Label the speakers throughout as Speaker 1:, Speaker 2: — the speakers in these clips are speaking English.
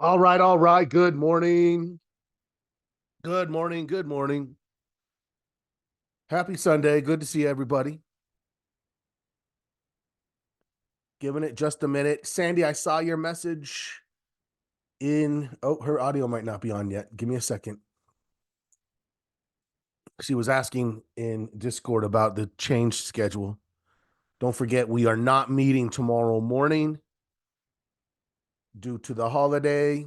Speaker 1: All right, all right. Good morning. Good morning. Good morning. Happy Sunday. Good to see everybody. Giving it just a minute. Sandy, I saw your message her audio might not be on yet. Give me a second. She was asking in Discord about the change schedule. Don't forget, we are not meeting tomorrow morning due to the holiday.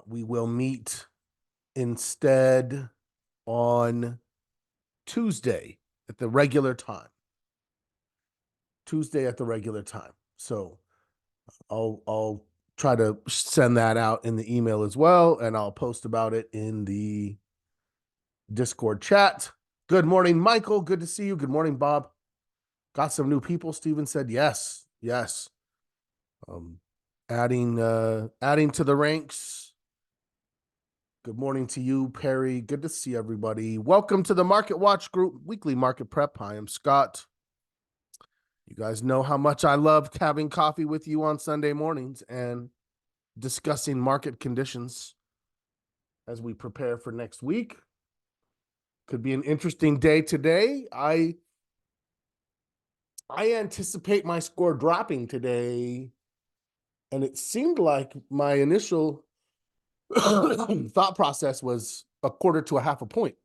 Speaker 1: We will meet instead on Tuesday at the regular time. So I'll try to send that out in the email as well, and I'll post about it in the Discord chat. Good morning, Michael. Good to see you. Good morning, Bob. Got some new people. Steven said yes. Yes. Adding to the ranks. Good morning to you, Perry. Good to see everybody. Welcome to the Market Watch Group Weekly Market Prep. I am Scott. You guys know how much I love having coffee with you on Sunday mornings and discussing market conditions as we prepare for next week. Could be an interesting day today. I anticipate my score dropping today, and it seemed like my initial thought process was a quarter to a half a point.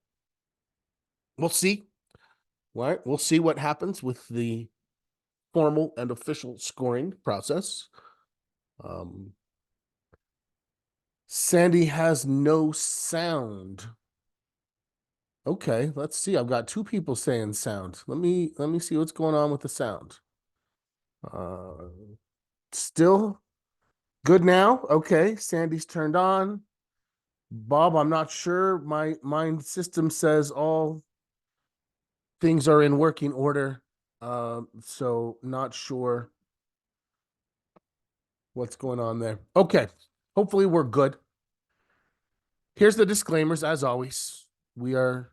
Speaker 1: We'll see. Right? We'll see what happens with the formal and official scoring process. Sandy has no sound. Okay, let's see. I've got two people saying sound. Let me see what's going on with the sound. Still good now. Okay, Sandy's turned on. Bob, I'm not sure. My system says all things are in working order. So not sure what's going on there. Okay, hopefully we're good. Here's the disclaimers, as always. We are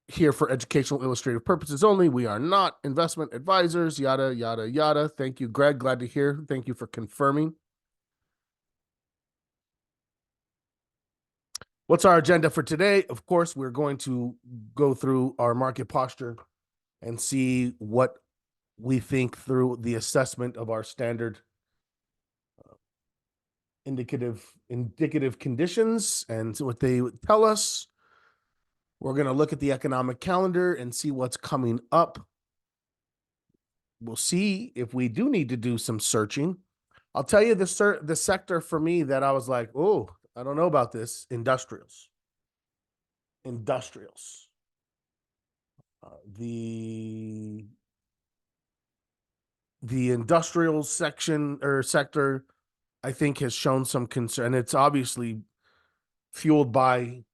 Speaker 1: here for educational illustrative purposes only. We are not investment advisors, yada, yada, yada. Thank you, Greg. Glad to hear. Thank you for confirming. What's our agenda for today? Of course, we're going to go through our market posture and see what we think through the assessment of our standard indicative conditions and what they tell us. We're going to look at the economic calendar and see what's coming up. We'll see if we do need to do some searching. I'll tell you the sector for me that I was like, oh, I don't know about this. Industrials. The industrial section or sector, I think, has shown some concern. It's obviously fueled by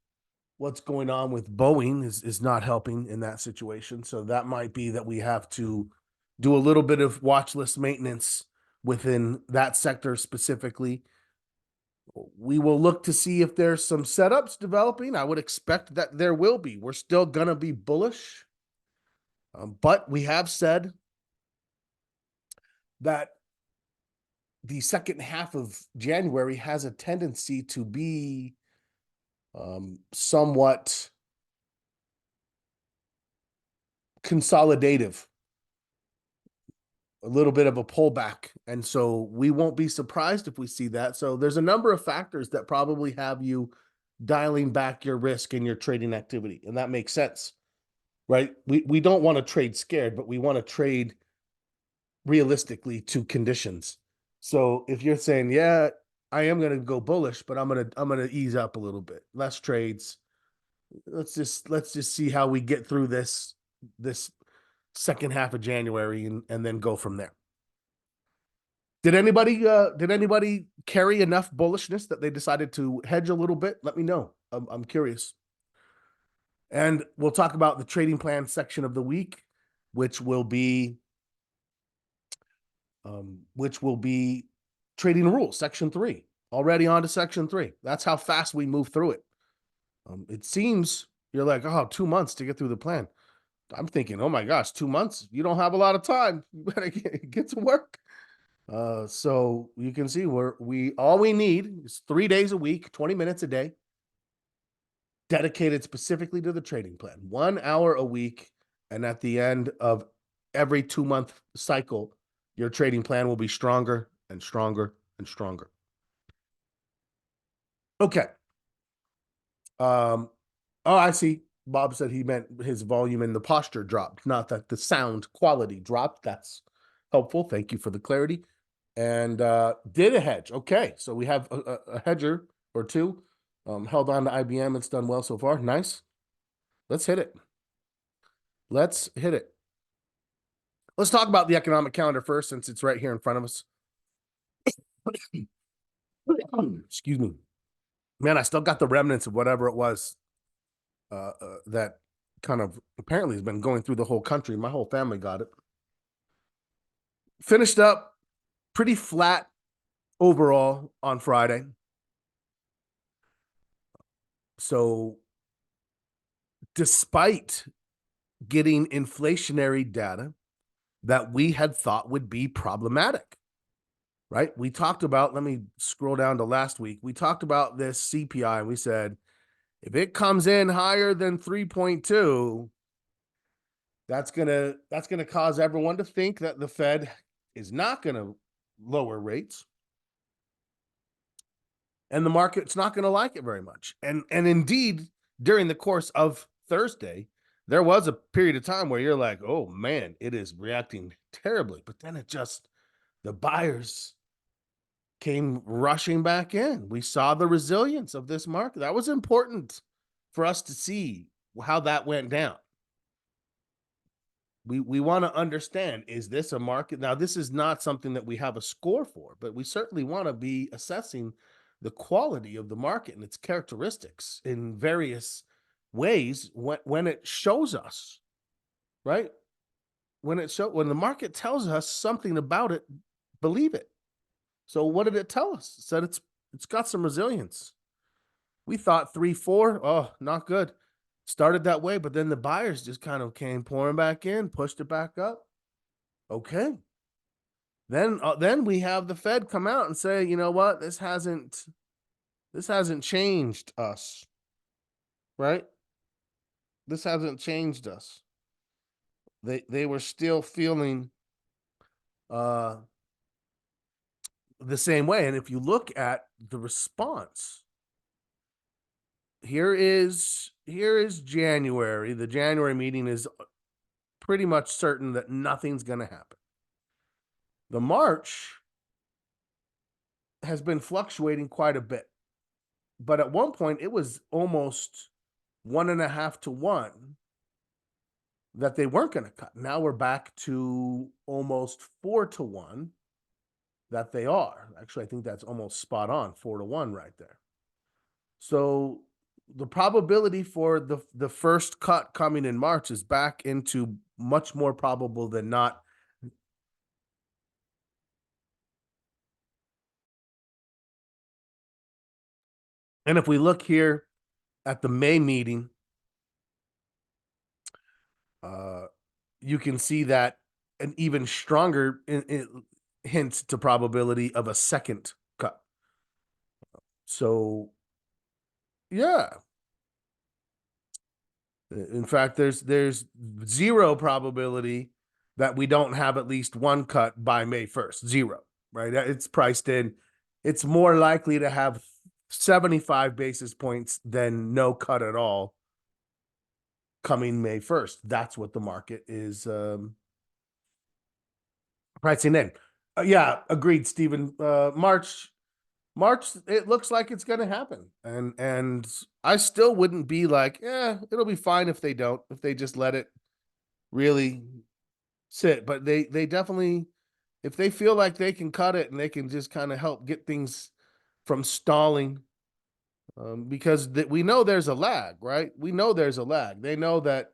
Speaker 1: what's going on with Boeing is not helping in that situation. So that might be that we have to do a little bit of watch list maintenance within that sector specifically. We will look to see if there's some setups developing. I would expect that there will be. We're still going to be bullish. But we have said that the second half of January has a tendency to be somewhat consolidative, a little bit of a pullback. And so we won't be surprised if we see that. So there's a number of factors that probably have you dialing back your risk in your trading activity. And that makes sense, right? We don't want to trade scared, but we want to trade realistically to conditions. So if you're saying, yeah, I am going to go bullish, but I'm going to ease up a little bit, less trades. Let's just see how we get through this second half of January and then go from there. Did anybody carry enough bullishness that they decided to hedge a little bit? Let me know. I'm curious. And we'll talk about the trading plan section of the week, which will be trading rules, section 3. Already on to section 3. That's how fast we move through it. It seems you're like, oh, 2 months to get through the plan. I'm thinking, oh my gosh, 2 months? You don't have a lot of time. You better get to work. So you can see all we need is 3 days a week, 20 minutes a day, dedicated specifically to the trading plan. 1 hour a week, and at the end of every 2 month cycle, your trading plan will be stronger and stronger and stronger. Okay. Oh, I see. Bob said he meant his volume and the posture dropped, not that the sound quality dropped. That's helpful. Thank you for the clarity. And did a hedge. Okay, so we have a hedger or two. Held on to IBM. It's done well so far. Nice. Let's hit it. Let's hit it. Let's talk about the economic calendar first, since it's right here in front of us. Excuse me. Man, I still got the remnants of whatever it was that kind of apparently has been going through the whole country. My whole family got it. Finished up pretty flat overall on Friday. So despite getting inflationary data that we had thought would be problematic, right? We talked about, let me scroll down to last week. We talked about this CPI and we said, if it comes in higher than 3.2, that's gonna cause everyone to think that the Fed is not gonna lower rates. And the market's not going to like it very much. And indeed, during the course of Thursday, there was a period of time where you're like, oh man, it is reacting terribly. But then the buyers came rushing back in. We saw the resilience of this market. That was important for us to see how that went down. We want to understand, is this a market? Now, this is not something that we have a score for, but we certainly want to be assessing the quality of the market and its characteristics in various ways when it shows us, right? When the market tells us something about it, believe it. So what did it tell us? It said it's got some resilience. We thought 3-4, oh, not good. Started that way, but then the buyers just kind of came pouring back in, pushed it back up. Okay. Then we have the Fed come out and say, you know what, this hasn't changed us, right? This hasn't changed us. They were still feeling the same way. And if you look at the response, here is January. The January meeting is pretty much certain that nothing's going to happen. The March has been fluctuating quite a bit, but at one point it was almost 1.5 to 1 that they weren't going to cut. Now we're back to almost 4 to 1 that they are. Actually, I think that's almost spot on, 4 to 1 right there. So the probability for the first cut coming in March is back into much more probable than not. And if we look here at the May meeting, you can see that an even stronger hint to probability of a second cut. So, yeah. In fact, there's zero probability that we don't have at least one cut by May 1st. Zero, right? It's priced in. It's more likely to have 75 basis points than no cut at all coming May 1st. That's what the market is pricing in. Yeah, agreed, Stephen. March, it looks like it's going to happen, and I still wouldn't be like, yeah, it'll be fine if they don't, if they just let it really sit. But they definitely, if they feel like they can cut it and they can just kind of help get things from stalling, because we know there's a lag, right? We know there's a lag. They know that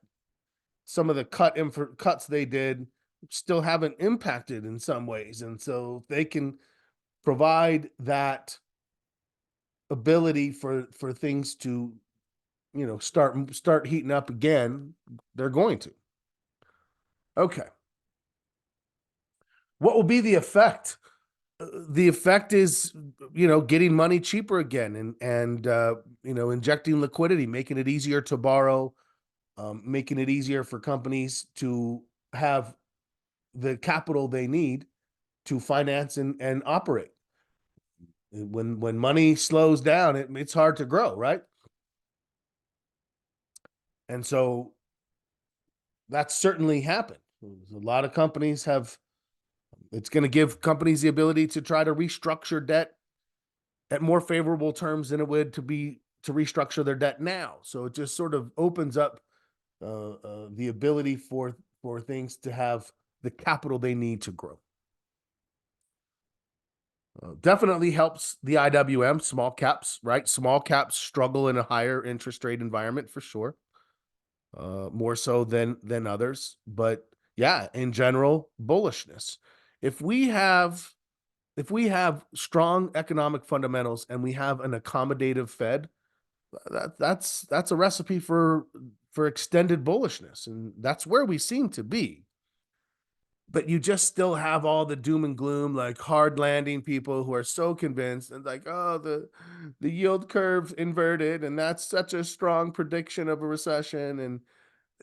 Speaker 1: some of the cuts they did still haven't impacted in some ways, and so they can provide that ability for things to, start heating up again, they're going to. Okay. What will be the effect The effect is, getting money cheaper again, and injecting liquidity, making it easier to borrow, making it easier for companies to have the capital they need to finance and operate. When money slows down, it's hard to grow, right? And so that's certainly happened. A lot of companies have. It's going to give companies the ability to try to restructure debt at more favorable terms than it would to restructure their debt now. So it just sort of opens up the ability for things to have the capital they need to grow. Definitely helps the IWM, small caps, right? Small caps struggle in a higher interest rate environment for sure, more so than others. But yeah, in general, bullishness. If we have if we have strong economic fundamentals and we have an accommodative Fed, that's a recipe for extended bullishness, and that's where we seem to be. But you just still have all the doom and gloom, like hard landing people who are so convinced and like, oh, the yield curve inverted, and that's such a strong prediction of a recession. And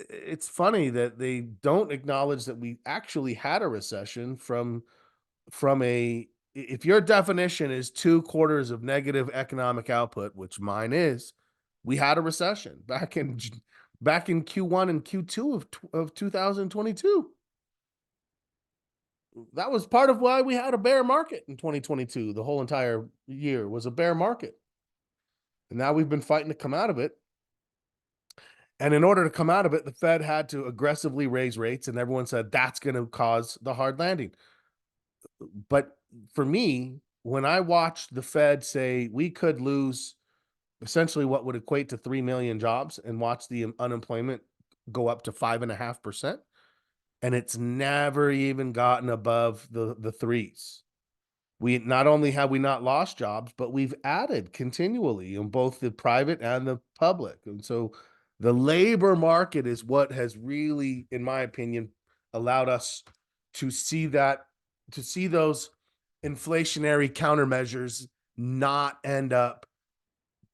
Speaker 1: it's funny that they don't acknowledge that we actually had a recession from a if your definition is 2 quarters of negative economic output, which mine is, we had a recession back in Q1 and Q2 of 2022. That was part of why we had a bear market in 2022. The whole entire year was a bear market. And now we've been fighting to come out of it. And in order to come out of it, the Fed had to aggressively raise rates, and everyone said that's going to cause the hard landing. But for me, when I watched the Fed say we could lose essentially what would equate to 3 million jobs and watch the unemployment go up to 5.5%, and it's never even gotten above the threes. We not only have we not lost jobs, but we've added continually in both the private and the public. And so the labor market is what has really, in my opinion, allowed us to see those inflationary countermeasures not end up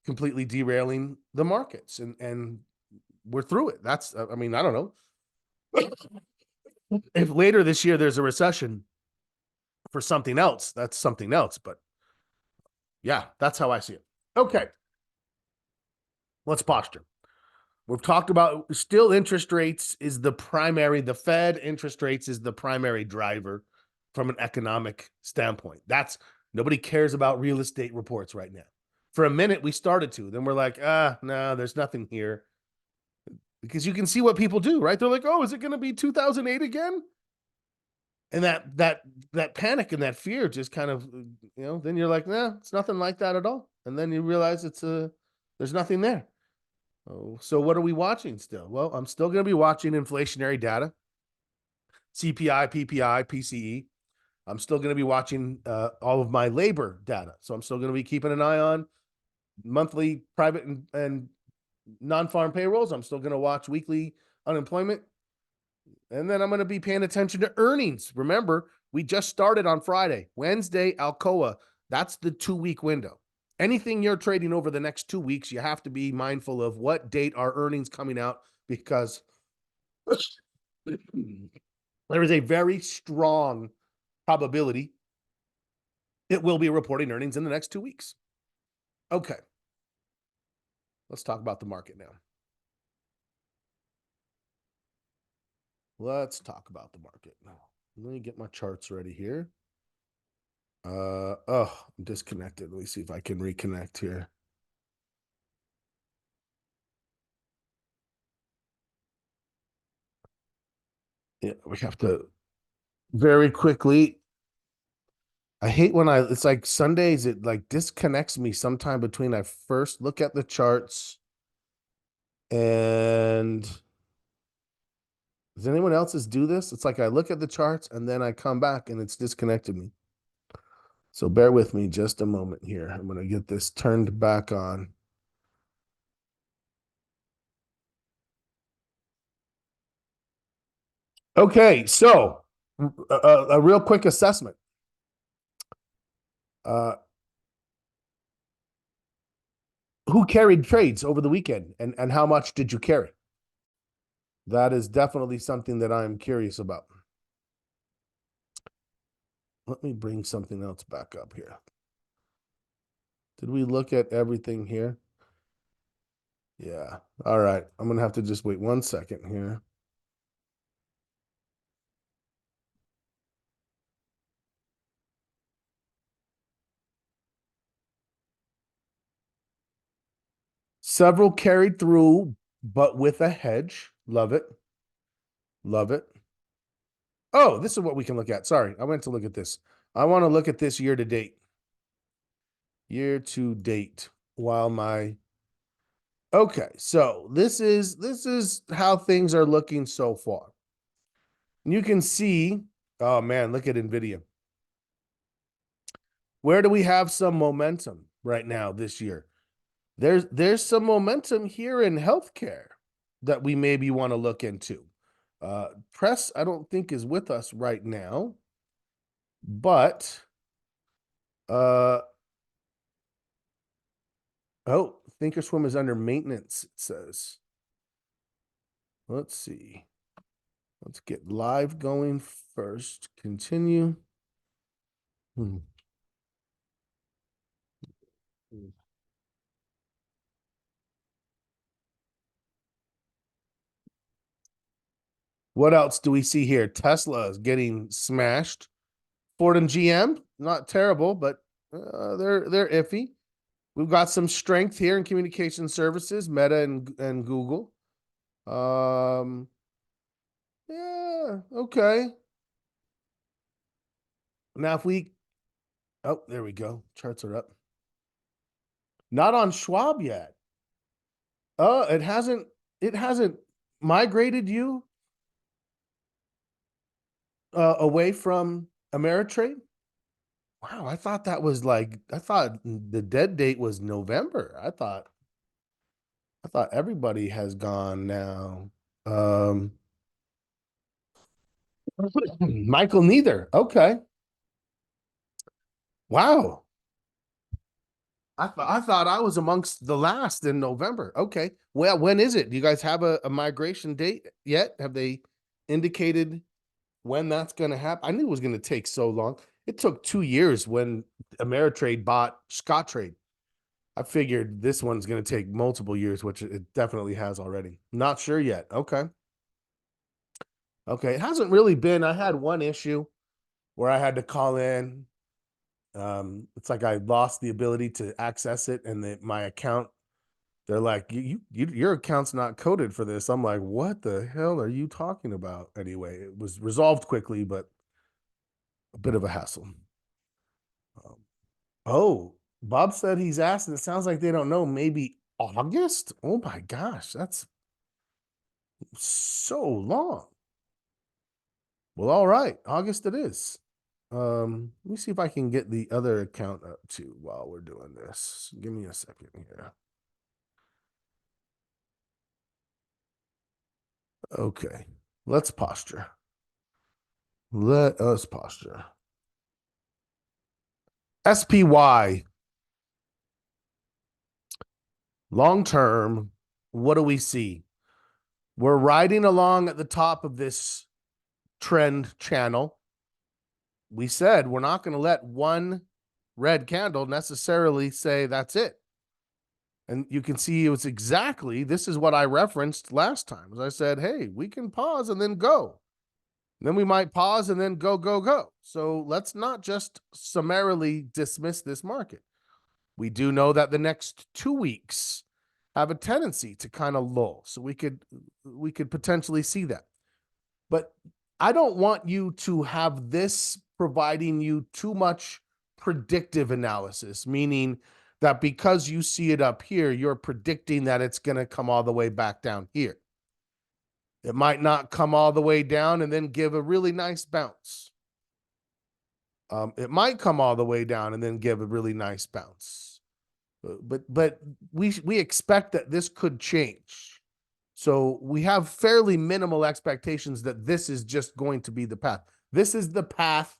Speaker 1: completely derailing the markets. And we're through it. I mean, I don't know. If later this year there's a recession for something else, that's something else. But yeah, that's how I see it. Okay. Let's posture. We've talked about still interest rates is the Fed interest rates is the primary driver from an economic standpoint. Nobody cares about real estate reports right now. For a minute, we started to, then we're like, no, there's nothing here. Because you can see what people do, right? They're like, oh, is it going to be 2008 again? And that panic and that fear just kind of, then you're like, nah, it's nothing like that at all. And then you realize there's nothing there. Oh, so what are we watching still? Well, I'm still going to be watching inflationary data, CPI, PPI, PCE. I'm still going to be watching all of my labor data. So I'm still going to be keeping an eye on monthly private and non-farm payrolls. I'm still going to watch weekly unemployment. And then I'm going to be paying attention to earnings. Remember, we just started on Friday. Wednesday, Alcoa. That's the 2-week window. Anything you're trading over the next 2 weeks, you have to be mindful of what date are earnings coming out, because there is a very strong probability it will be reporting earnings in the next 2 weeks. Okay. Let's talk about the market now. Let's talk about the market now. Let me get my charts ready here. I'm disconnected. Let me see if I can reconnect here. Yeah, we have to very quickly. I hate when it's like Sundays, it like disconnects me sometime between I first look at the charts and does anyone else's do this? It's like I look at the charts and then I come back and it's disconnected me. So bear with me just a moment here. I'm going to get this turned back on. Okay, so a real quick assessment. Uh, who carried trades over the weekend, and how much did you carry? That is definitely something that I'm curious about. Let me bring something else back up here. Did we look at everything here? Yeah. All right. I'm going to have to just wait 1 second here. Several carried through, but with a hedge. Love it. Love it. Oh, this is what we can look at. Sorry, I went to look at this. I want to look at this year to date. Year to date. While my Okay, so this is how things are looking so far. You can see, oh man, look at Nvidia. Where do we have some momentum right now this year? There's some momentum here in healthcare that we maybe want to look into. Press, I don't think is with us right now, but oh, Thinkorswim is under maintenance, it says. Let's see. Let's get live going first. Continue. Hmm. What else do we see here? Tesla is getting smashed. Ford and GM, not terrible, but they're iffy. We've got some strength here in communication services, Meta and Google. Yeah, okay. Now if we, oh, there we go. Charts are up. Not on Schwab yet. It hasn't migrated you away from Ameritrade. Wow, I thought the dead date was November. I thought everybody has gone now. Um, Michael neither. Okay. Wow. I thought I was amongst the last in November. Okay. Well, when is it? Do you guys have a migration date yet? Have they indicated when that's going to happen? I knew it was going to take so long. It took 2 years when Ameritrade bought Scottrade. I figured this one's going to take multiple years, which it definitely has already. Not sure yet. Okay. Okay. It hasn't really been. I had one issue where I had to call in. It's like I lost the ability to access it, and my account, they're like, your account's not coded for this. I'm like, what the hell are you talking about? Anyway, it was resolved quickly, but a bit of a hassle. Um, oh, Bob said he's asked, and it sounds like they don't know. Maybe August? Oh my gosh, that's so long. Well, all right, August it is. Let me see if I can get the other account up too while we're doing this. Give me a second here. Okay, let's posture. Let us posture. SPY, long term, what do we see? We're riding along at the top of this trend channel. We said we're not going to let one red candle necessarily say that's it. And you can see this is what I referenced last time. As I said, hey, we can pause and then go. Then we might pause and then go, go, go. So let's not just summarily dismiss this market. We do know that the next 2 weeks have a tendency to kind of lull. So we could potentially see that. But I don't want you to have this providing you too much predictive analysis, meaning that because you see it up here, you're predicting that it's going to come all the way back down here. It might not come all the way down and then give a really nice bounce. It might come all the way down and then give a really nice bounce. But we expect that this could change. So we have fairly minimal expectations that this is just going to be the path. This is the path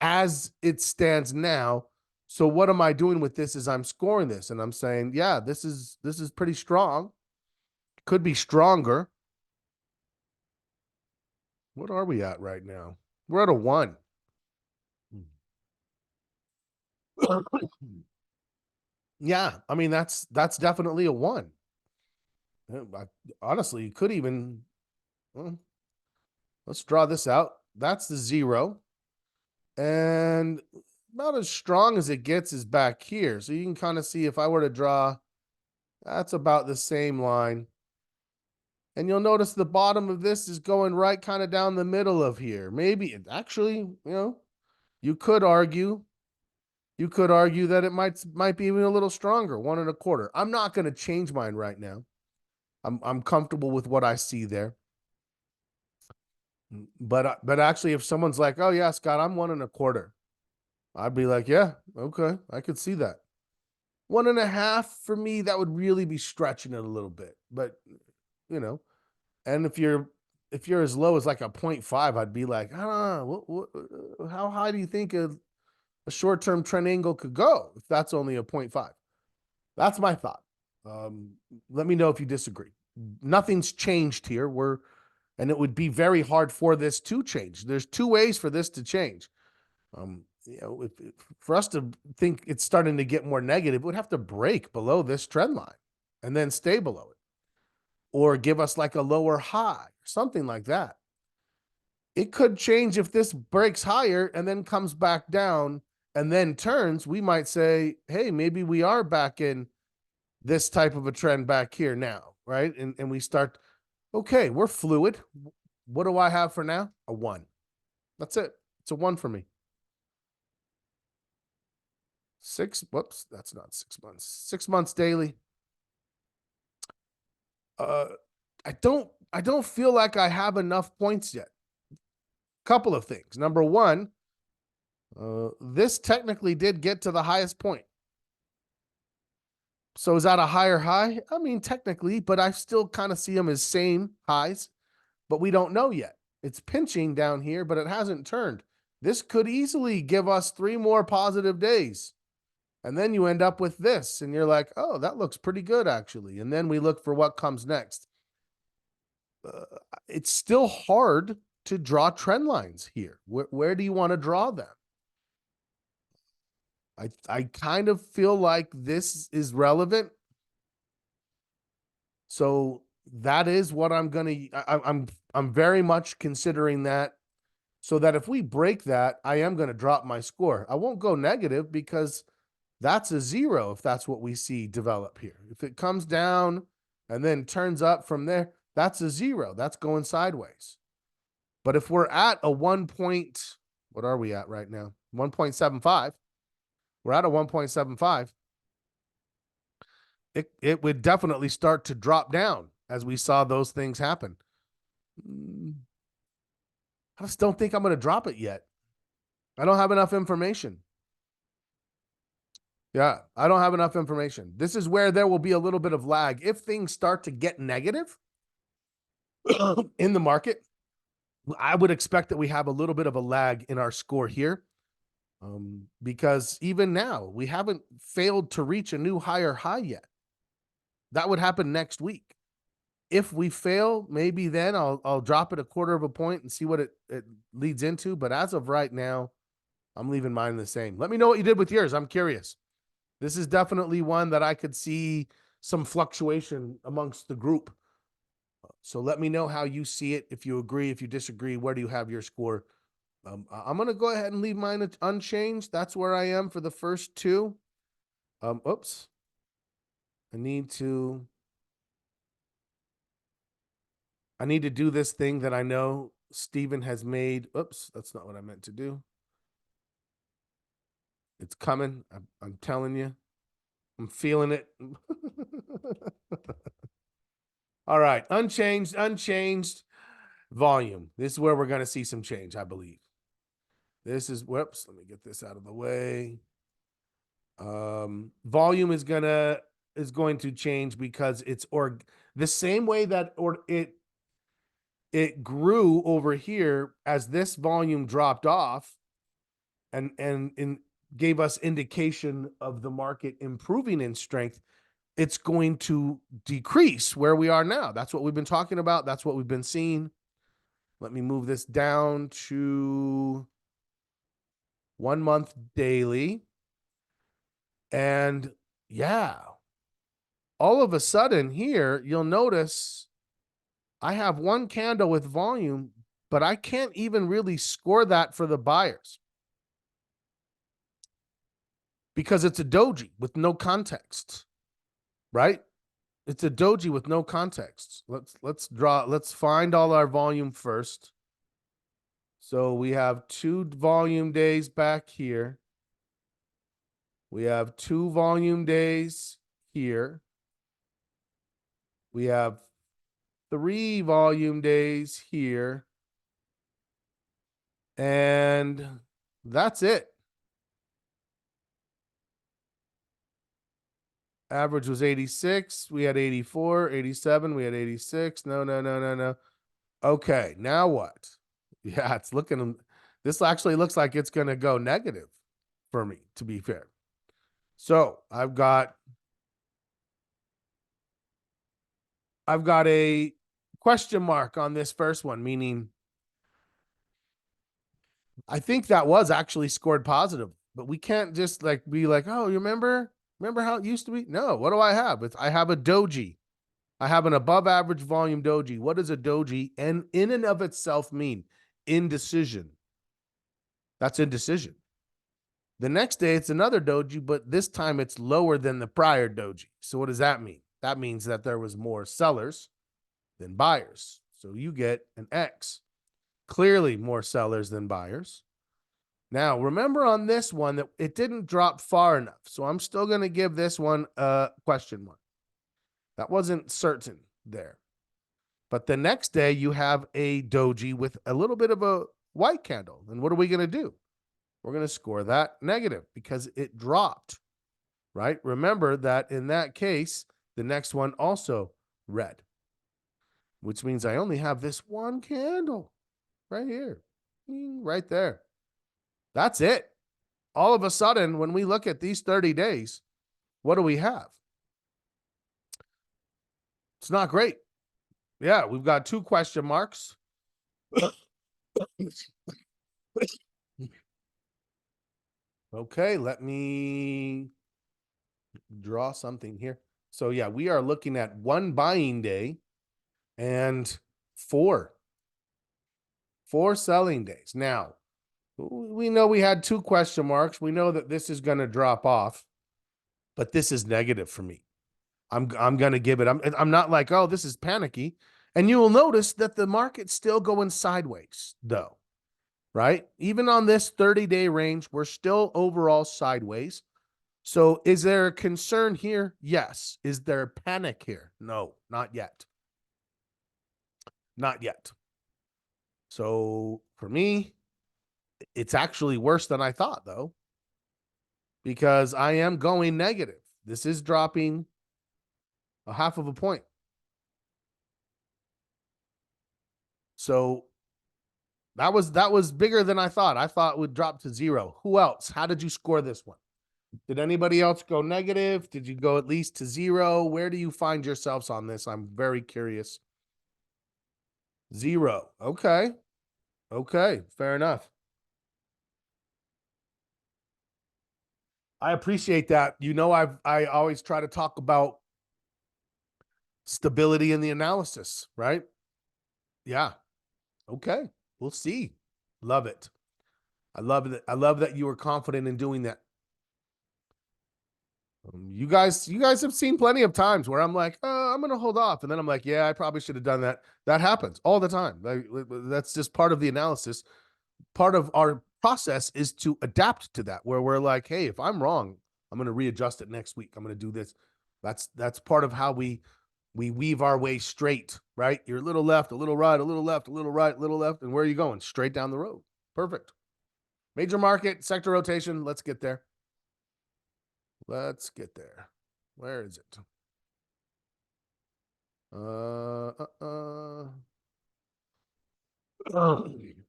Speaker 1: as it stands now. So what am I doing with this is I'm scoring this and I'm saying, yeah, this is pretty strong. Could be stronger. What are we at right now? We're at a 1. Yeah, I mean that's definitely a 1. Honestly, you could even well, let's draw this out. That's the 0. And not as strong as it gets is back here. So you can kind of see if I were to draw, that's about the same line. And you'll notice the bottom of this is going right kind of down the middle of here. Maybe it actually, you could argue that it might be even a little stronger, 1.25. I'm not going to change mine right now. I'm comfortable with what I see there. But actually, if someone's like, "Oh yeah, Scott, I'm 1.25," I'd be like, "Yeah, okay, I could see that." 1.5 for me, that would really be stretching it a little bit. But you know, and if you're as low as like a 0.5, I'd be like, ah, how high do you think a short-term trend angle could go if that's only a 0.5? That's my thought. Let me know if you disagree. Nothing's changed here. And it would be very hard for this to change. There's 2 ways for this to change. For us to think it's starting to get more negative, it would have to break below this trend line and then stay below it, or give us like a lower high, something like that. It could change if this breaks higher and then comes back down and then turns. We might say, hey, maybe we are back in this type of a trend back here now, right? And we start, okay, we're fluid. What do I have for now? A 1. That's it. It's a 1 for me. 6, whoops, that's not 6 months. 6 months daily. I don't feel like I have enough points yet. Couple of things. Number one, this technically did get to the highest point. So is that a higher high? I mean, technically, but I still kind of see them as same highs, but we don't know yet. It's pinching down here, but it hasn't turned. This could easily give us 3 more positive days. And then you end up with this, and you're like, oh, that looks pretty good, actually. And then we look for what comes next. It's still hard to draw trend lines here. Where do you want to draw them? I kind of feel like this is relevant. So that is what I'm very much considering that, so that if we break that, I am going to drop my score. I won't go negative because that's a 0 if that's what we see develop here. If it comes down and then turns up from there, that's a 0. That's going sideways. But if we're at a 1 point, what are we at right now? 1.75. We're at a 1.75. It would definitely start to drop down as we saw those things happen. I just don't think I'm going to drop it yet. I don't have enough information. Yeah, I don't have enough information. This is where there will be a little bit of lag. If things start to get negative in the market, I would expect that we have a little bit of a lag in our score here. Because even now, we haven't failed to reach a new higher high yet. That would happen next week. If we fail, maybe then I'll drop it 1/4 point and see what it leads into. But as of right now, I'm leaving mine the same. Let me know what you did with yours. I'm curious. This is definitely one that I could see some fluctuation amongst the group. So let me know how you see it. If you agree, if you disagree, where do you have your score? I'm going to go ahead and leave mine unchanged. That's where I am for the first 2. Oops. I need to do this thing that I know Steven has made. Oops, that's not what I meant to do. It's coming. I'm telling you. I'm feeling it. All right. Unchanged volume. This is where we're going to see some change, I believe. This is, whoops, let me get this out of the way. Volume is going to change because it's the same way that it grew over here as this volume dropped off, and gave us indication of the market improving in strength, it's going to decrease where we are now. That's what we've been talking about. That's what we've been seeing. Let me move this down to 1 month daily. And yeah, all of a sudden here, you'll notice I have one candle with volume, but I can't even really score that for the buyers because it's a doji with no context, right? It's a doji with no context. Let's find all our volume first. So we have 2 volume days back here. We have 2 volume days here. We have 3 volume days here. And that's it. Average was 86. We had 84, 87. We had 86. No. Okay, now what? Yeah, it's looking, this actually looks like it's going to go negative for me, to be fair. So I've got a question mark on this first one, meaning I think that was actually scored positive, but we can't just like be like, oh, you remember how it used to be? No, what do I have? I have a doji. I have an above average volume doji. What does a doji and in and of itself mean? Indecision. That's indecision. The next day it's another doji, but this time it's lower than the prior doji. So what does that mean? That means that there was more sellers than buyers. So you get an X. Clearly more sellers than buyers. Now, remember on this one that it didn't drop far enough. So I'm still going to give this one a question mark. That wasn't certain there. But the next day you have a doji with a little bit of a white candle. And what are we going to do? We're going to score that negative because it dropped, right? Remember that in that case, the next one also red, which means I only have this one candle right here, right there. That's it. All of a sudden, when we look at these 30 days, what do we have? It's not great. Yeah, we've got 2 question marks. Okay, let me draw something here. So yeah, we are looking at 1 buying day and 4 selling days. Now, we know we had 2 question marks. We know that this is going to drop off, but this is negative for me. I'm going to give it. I'm not like, oh, this is panicky. And you will notice that the market's still going sideways, though, right? Even on this 30-day range, we're still overall sideways. So is there a concern here? Yes. Is there panic here? No, not yet. Not yet. So for me, it's actually worse than I thought, though, because I am going negative. This is dropping a 0.5 point. So that was bigger than I thought. I thought it would drop to 0. Who else? How did you score this one? Did anybody else go negative? Did you go at least to 0? Where do you find yourselves on this? I'm very curious. 0. Okay. Okay. Fair enough. I appreciate that. You know, I always try to talk about stability in the analysis, right? Yeah. Okay. We'll see. Love it. I love it. I love that you were confident in doing that. You guys have seen plenty of times where I'm like, I'm going to hold off. And then I'm like, yeah, I probably should have done that. That happens all the time. That's just part of the analysis. Part of our process is to adapt to that, where we're like, hey, if I'm wrong, I'm going to readjust it next week. I'm going to do this. That's part of how we weave our way straight, right? You're a little left, a little right, a little left, a little right, a little left. And where are you going? Straight down the road. Perfect. Major market, sector rotation. Let's get there. Let's get there. Where is it?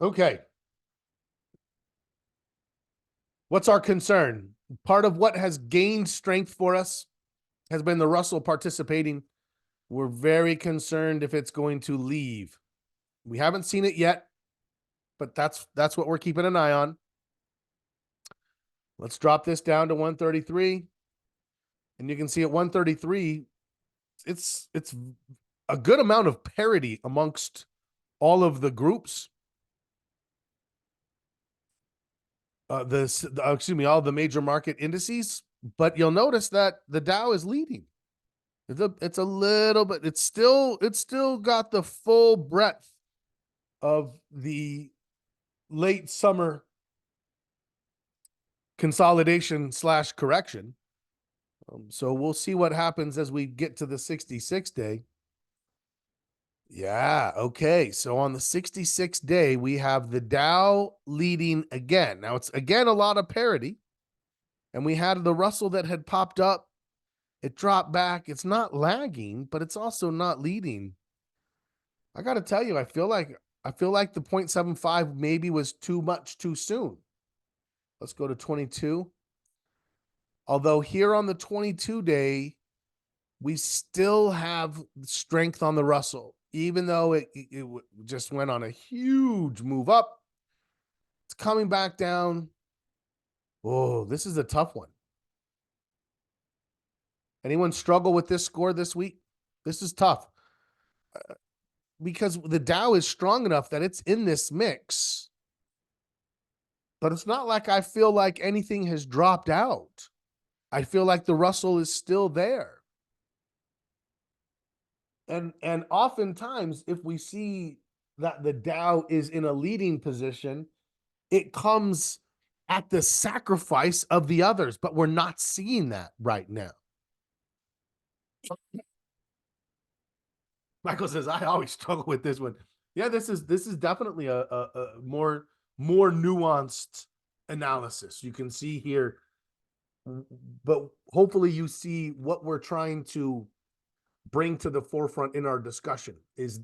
Speaker 1: Okay. What's our concern? Part of what has gained strength for us has been the Russell participating. We're very concerned if it's going to leave. We haven't seen it yet, but that's what we're keeping an eye on. Let's drop this down to 133. And you can see at 133, it's a good amount of parity amongst all of the groups. All the major market indices, but you'll notice that the Dow is leading. It's a little bit, it's still got the full breadth of the late summer consolidation / correction. So we'll see what happens as we get to the 66 day. Yeah, okay. So on the 66 day, we have the Dow leading again. Now it's again a lot of parity. And we had the Russell that had popped up. It dropped back. It's not lagging, but it's also not leading. I got to tell you, I feel like the 0.75 maybe was too much too soon. Let's go to 22. Although here on the 22 day, we still have strength on the Russell, even though it just went on a huge move up. It's coming back down. Oh, this is a tough one. Anyone struggle with this score this week? This is tough because the Dow is strong enough that it's in this mix, but it's not like I feel like anything has dropped out. I feel like the Russell is still there. And oftentimes, if we see that the Dow is in a leading position, it comes at the sacrifice of the others, but we're not seeing that right now. Michael says, I always struggle with this one. Yeah, this is definitely a more nuanced analysis. You can see here, but hopefully you see what we're trying to bring to the forefront in our discussion is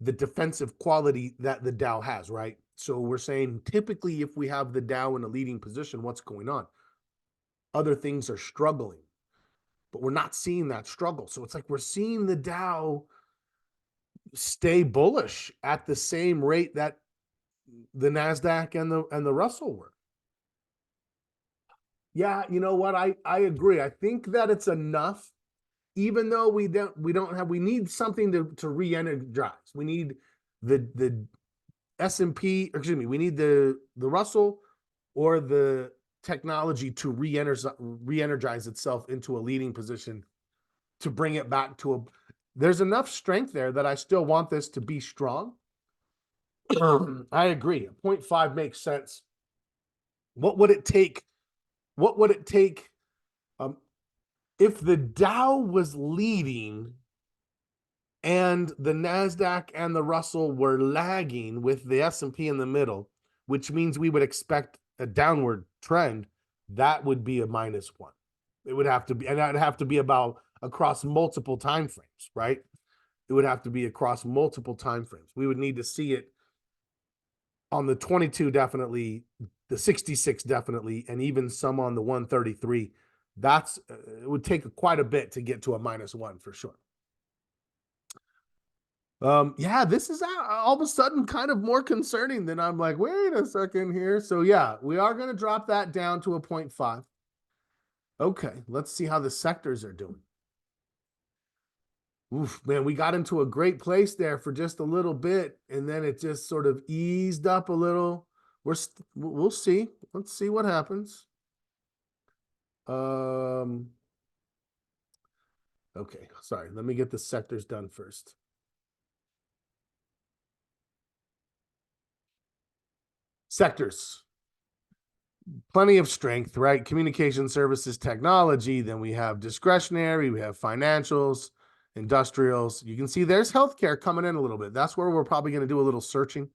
Speaker 1: the defensive quality that the Dow has, right? So we're saying typically if we have the Dow in a leading position, what's going on? Other things are struggling, but we're not seeing that struggle. So it's like we're seeing the Dow stay bullish at the same rate that the NASDAQ and the Russell were. Yeah, you know what? I agree. I think that it's enough, even though we need something to re-energize. We need the S&P, excuse me, we need the Russell or the technology to re-energize itself into a leading position to bring it back to a. There's enough strength there that I still want this to be strong. I agree. 0.5 makes sense. What would it take? What would it take if the Dow was leading and the NASDAQ and the Russell were lagging with the S&P in the middle, which means we would expect a downward trend? That would be a -1. It would have to be, and that would have to be about across multiple time frames, right? It would have to be across multiple time frames. We would need to see it on the 22 definitely, the 66 definitely, and even some on the 133. That's it would take quite a bit to get to a -1 for sure. Yeah, this is all of a sudden kind of more concerning than I'm like, wait a second here. So yeah, we are going to drop that down to a 0.5. Okay, let's see how the sectors are doing. Oof, man, we got into a great place there for just a little bit, and then it just sort of eased up a little. We'll see. Let's see what happens. Okay, sorry. Let me get the sectors done first. Sectors. Plenty of strength, right? Communication services, technology. Then we have discretionary, we have financials, industrials. You can see there's healthcare coming in a little bit. That's where we're probably going to do a little searching.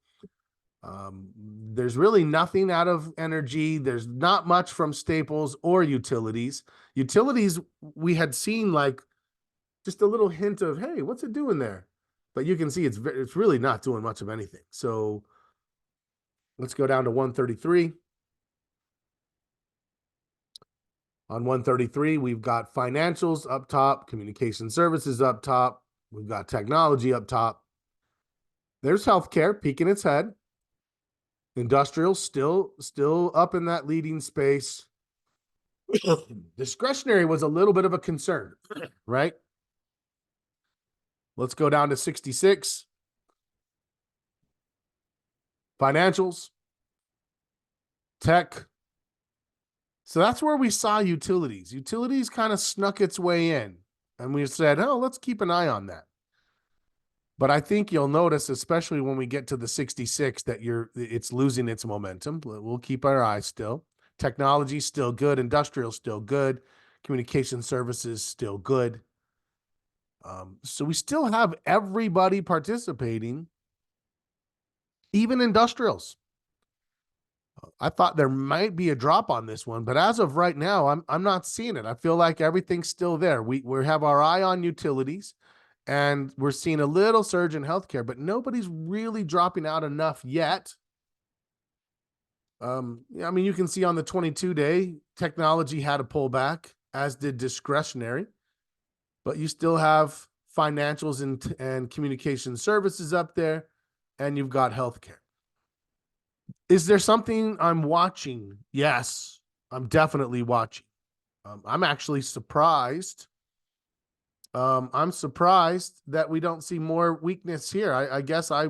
Speaker 1: There's really nothing out of energy. There's not much from staples or utilities. Utilities, we had seen like just a little hint of, hey, what's it doing there? But you can see it's really not doing much of anything. So let's go down to 133. On 133, we've got financials up top, communication services up top, we've got technology up top. There's healthcare peeking its head. Industrial still up in that leading space. Discretionary was a little bit of a concern, right? Let's go down to 66. Financials, tech. So that's where we saw utilities. Utilities kind of snuck its way in, and we said, oh, let's keep an eye on that. But I think you'll notice, especially when we get to the 66, that it's losing its momentum. We'll keep our eyes still. Technology still good. Industrial still good. Communication services still good. So we still have everybody participating, even industrials. I thought there might be a drop on this one, but as of right now, I'm not seeing it. I feel like everything's still there. We have our eye on utilities, and we're seeing a little surge in healthcare, but nobody's really dropping out enough yet. I mean, you can see on the 22-day, technology had a pullback, as did discretionary, but you still have financials and communication services up there, and you've got healthcare. Is there something I'm watching? Yes, I'm definitely watching. I'm actually surprised. I'm surprised that we don't see more weakness here. I guess I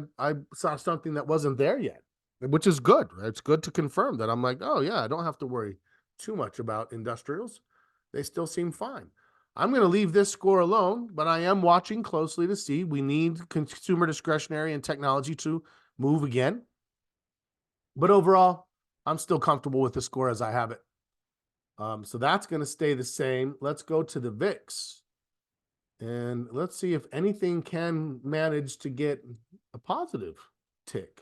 Speaker 1: saw something that wasn't there yet, which is good. It's good to confirm that. I'm like, oh yeah, I don't have to worry too much about industrials. They still seem fine. I'm going to leave this score alone, but I am watching closely to see. We need consumer discretionary and technology to move again. But overall, I'm still comfortable with the score as I have it. So that's going to stay the same. Let's go to the VIX. And let's see if anything can manage to get a positive tick.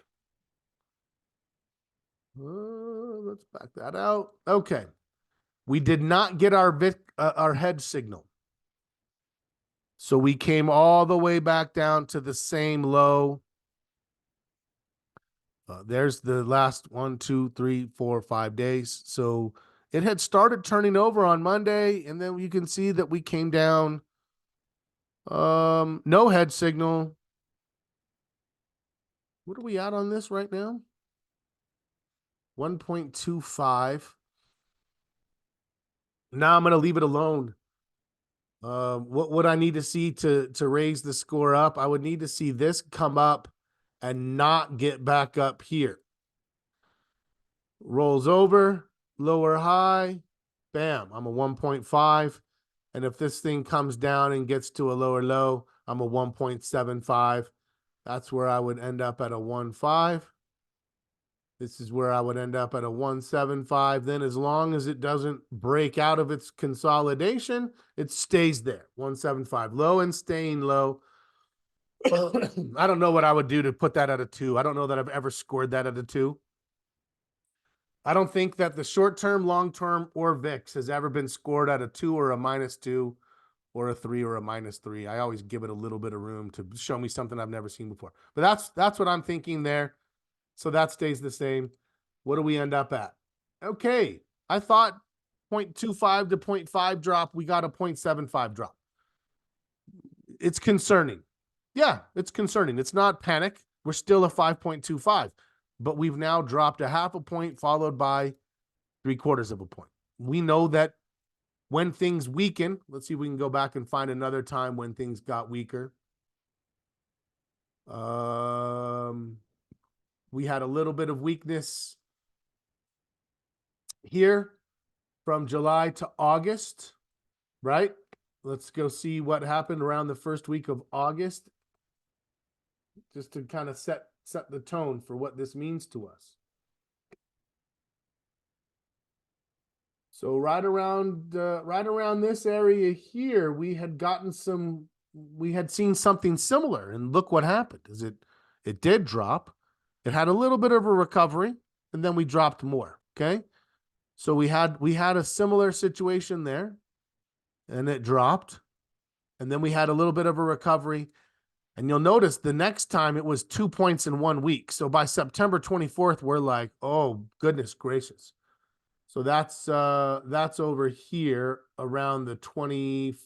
Speaker 1: Let's back that out. Okay. We did not get our head signal. So we came all the way back down to the same low. There's the last 1, 2, 3, 4, 5 days. So it had started turning over on Monday, and then you can see that we came down. No head signal. What are we at on this right now? 1.25. Now I'm going to leave it alone. What would I need to see to raise the score up? I would need to see this come up and not get back up here. Rolls over, lower high, bam, I'm a 1.5. And if this thing comes down and gets to a lower low, I'm a 1.75. That's where I would end up at a 1.5. This is where I would end up at a 1.75. Then as long as it doesn't break out of its consolidation, it stays there. 1.75 low and staying low. I don't know what I would do to put that at a 2. I don't know that I've ever scored that at a 2. I don't think that the short-term, long-term, or VIX has ever been scored at a 2 or a -2 or a 3 or a -3. I always give it a little bit of room to show me something I've never seen before. But that's what I'm thinking there. So that stays the same. What do we end up at? Okay. I thought 0.25 to 0.5 drop. We got a 0.75 drop. It's concerning. Yeah, it's concerning. It's not panic. We're still a 5.25, but we've now dropped a 0.5 point followed by 0.75 of a point. We know that when things weaken, let's see if we can go back and find another time when things got weaker. We had a little bit of weakness here from July to August, right? Let's go see what happened around the first week of August, just to kind of set the tone for what this means to us. So right around this area here, we had seen something similar, and look what happened. It did drop. It had a little bit of a recovery, and then we dropped more. Okay, so we had a similar situation there, and it dropped, and then we had a little bit of a recovery, and you'll notice the next time it was 2 points in 1 week. So by September 24th, we're like, oh goodness gracious. So that's over here around the 24th.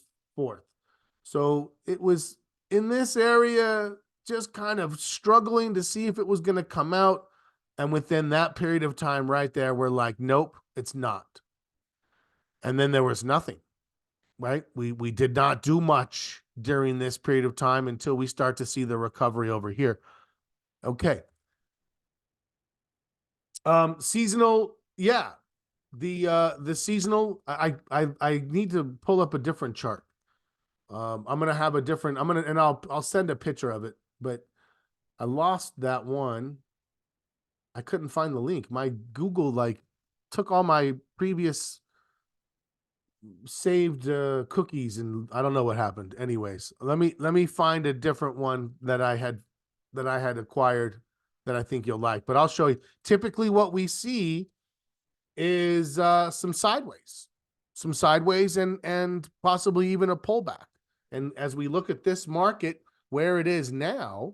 Speaker 1: So it was in this area, just kind of struggling to see if it was going to come out. And within that period of time right there, we're like, nope, it's not. And then there was nothing, right? We did not do much during this period of time until we start to see the recovery over here. Okay. Seasonal, yeah. The seasonal, I need to pull up a different chart. I'm gonna have a different, and I'll send a picture of it, but I lost that one. I couldn't find the link. My Google like took all my previous saved cookies, and I don't know what happened. Anyways, let me find a different one that I had acquired that I think you'll like. But I'll show you. Typically, what we see is some sideways, and possibly even a pullback. And as we look at this market where it is now,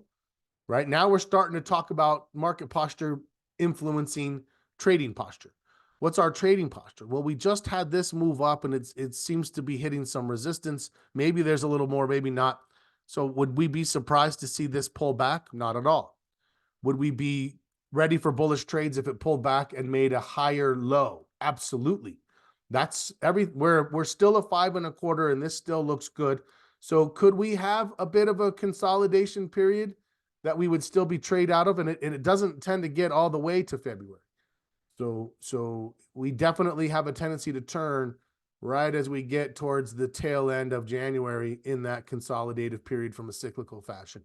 Speaker 1: right now we're starting to talk about market posture influencing trading posture. What's our trading posture? Well, we just had this move up, and it seems to be hitting some resistance. Maybe there's a little more, maybe not. So would we be surprised to see this pull back? Not at all. Would we be ready for bullish trades if it pulled back and made a higher low? Absolutely. That's we're still a 5.25, and this still looks good. So could we have a bit of a consolidation period that we would still be trade out of? And it doesn't tend to get all the way to February. So we definitely have a tendency to turn right as we get towards the tail end of January in that consolidative period from a cyclical fashion.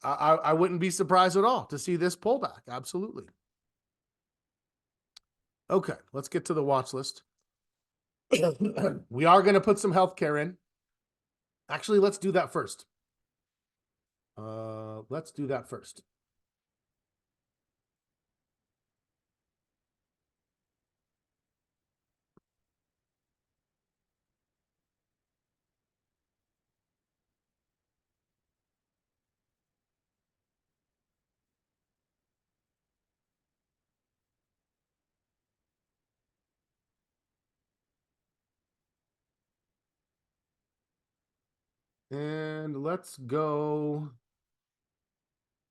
Speaker 1: I wouldn't be surprised at all to see this pullback. Absolutely. Okay, let's get to the watch list. We are going to put some healthcare in. Actually, let's do that first. Let's do that first. And let's go.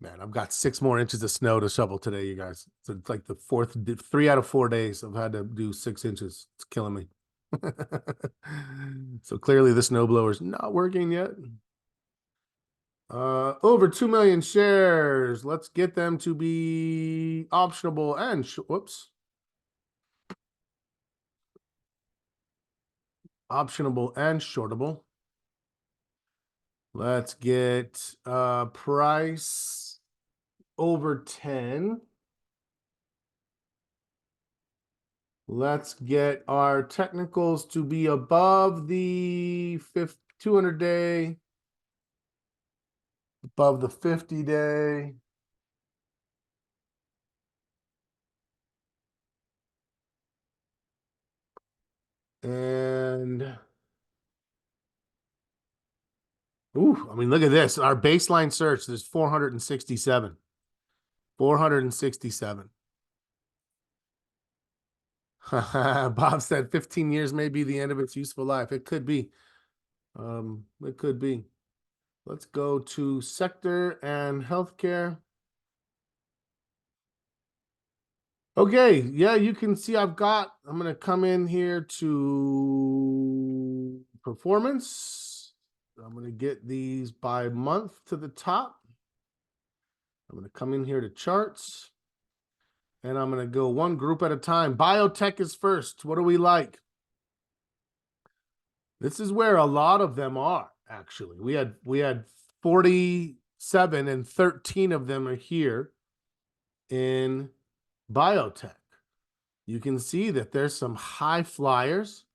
Speaker 1: Man, I've got 6 more inches of snow to shovel today, you guys. So it's like the 3 out of 4 days I've had to do 6 inches. It's killing me. So clearly the snowblower's not working yet. Over 2 million shares. Let's get them to be optionable and whoops. Optionable and shortable. Let's get price over 10. Let's get our technicals to be above the 200-day, above the 50-day. And ooh, I mean, look at this. Our baseline search, there's 467. 467. Bob said 15 years may be the end of its useful life. It could be. It could be. Let's go to sector and healthcare. Okay, yeah, you can see I'm going to come in here to performance. I'm going to get these by month to the top. I'm going to come in here to charts. And I'm going to go one group at a time. Biotech is first. What do we like? This is where a lot of them are, actually. We had 47, and 13 of them are here in biotech. You can see that there's some high flyers.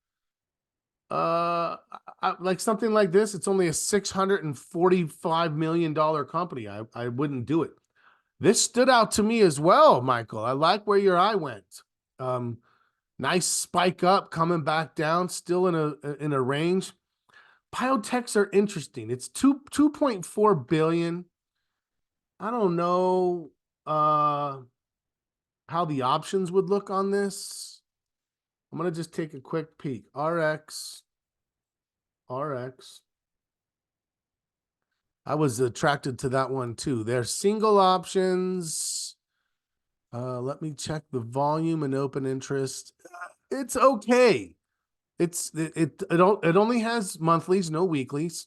Speaker 1: Like something like this, it's only a $645 million company. I wouldn't do it. This stood out to me as well, Michael. I like where your eye went. Nice spike up, coming back down, still in a range. Biotechs are interesting. It's 2.4 billion. I don't know how the options would look on this. I'm going to just take a quick peek. RX. I was attracted to that one too. They're single options. Let me check the volume and open interest. It's okay. It only has monthlies, no weeklies.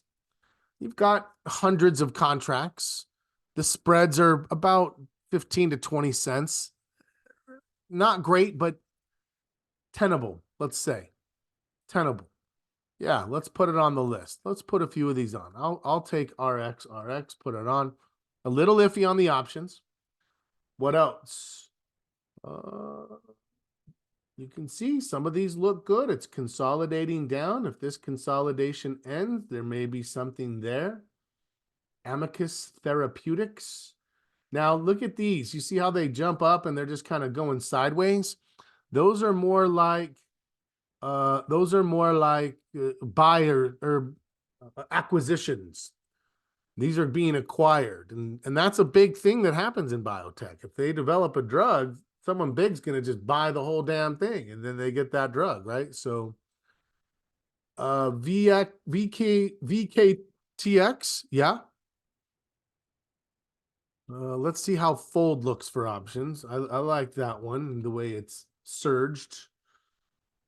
Speaker 1: You've got hundreds of contracts. The spreads are about 15 to 20 cents. Not great, but tenable, let's say. Tenable. Yeah, let's put it on the list. Let's put a few of these on. I'll take RX, put it on. A little iffy on the options. What else? You can see some of these look good. It's consolidating down. If this consolidation ends, there may be something there. Amicus Therapeutics. Now look at these. You see how they jump up and they're just kind of going sideways? Those are more like buyer or acquisitions. These are being acquired. And that's a big thing that happens in biotech. If they develop a drug, someone big's going to just buy the whole damn thing and then they get that drug, right? So VKTX, yeah. Let's see how fold looks for options. I like that one, the way it's surged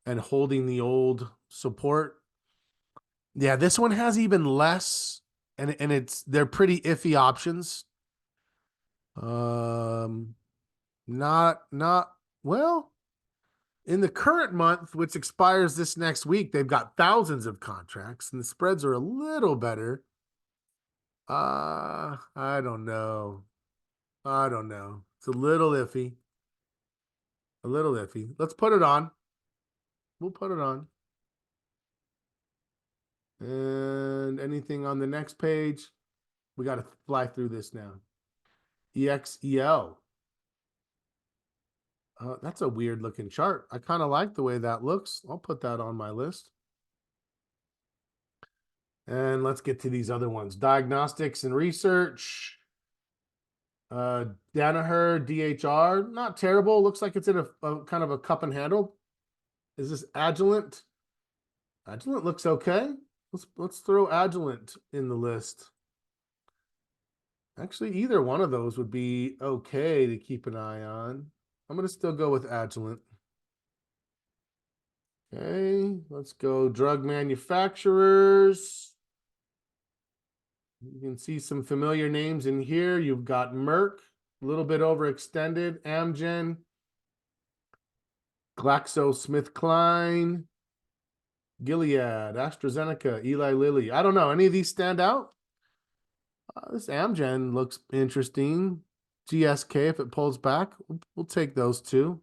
Speaker 1: and holding the old support. Yeah, this one has even less, and they're pretty iffy options. Not well. In the current month, which expires this next week, they've got thousands of contracts, and the spreads are a little better. I don't know. It's a little iffy. A little iffy. Let's put it on. We'll put it on. And anything on the next page? We got to fly through this now. EXEL. That's a weird looking chart. I kind of like the way that looks. I'll put that on my list. And let's get to these other ones. Diagnostics and research. Danaher, DHR. Not terrible. Looks like it's in a kind of a cup and handle. Is this Agilent? Agilent looks okay. Let's throw Agilent in the list. Actually, either one of those would be okay to keep an eye on. I'm going to still go with Agilent. Okay, let's go drug manufacturers. You can see some familiar names in here. You've got Merck, a little bit overextended, Amgen, GlaxoSmithKline, Gilead, AstraZeneca, Eli Lilly. I don't know. Any of these stand out? This Amgen looks interesting. GSK, if it pulls back, we'll take those two.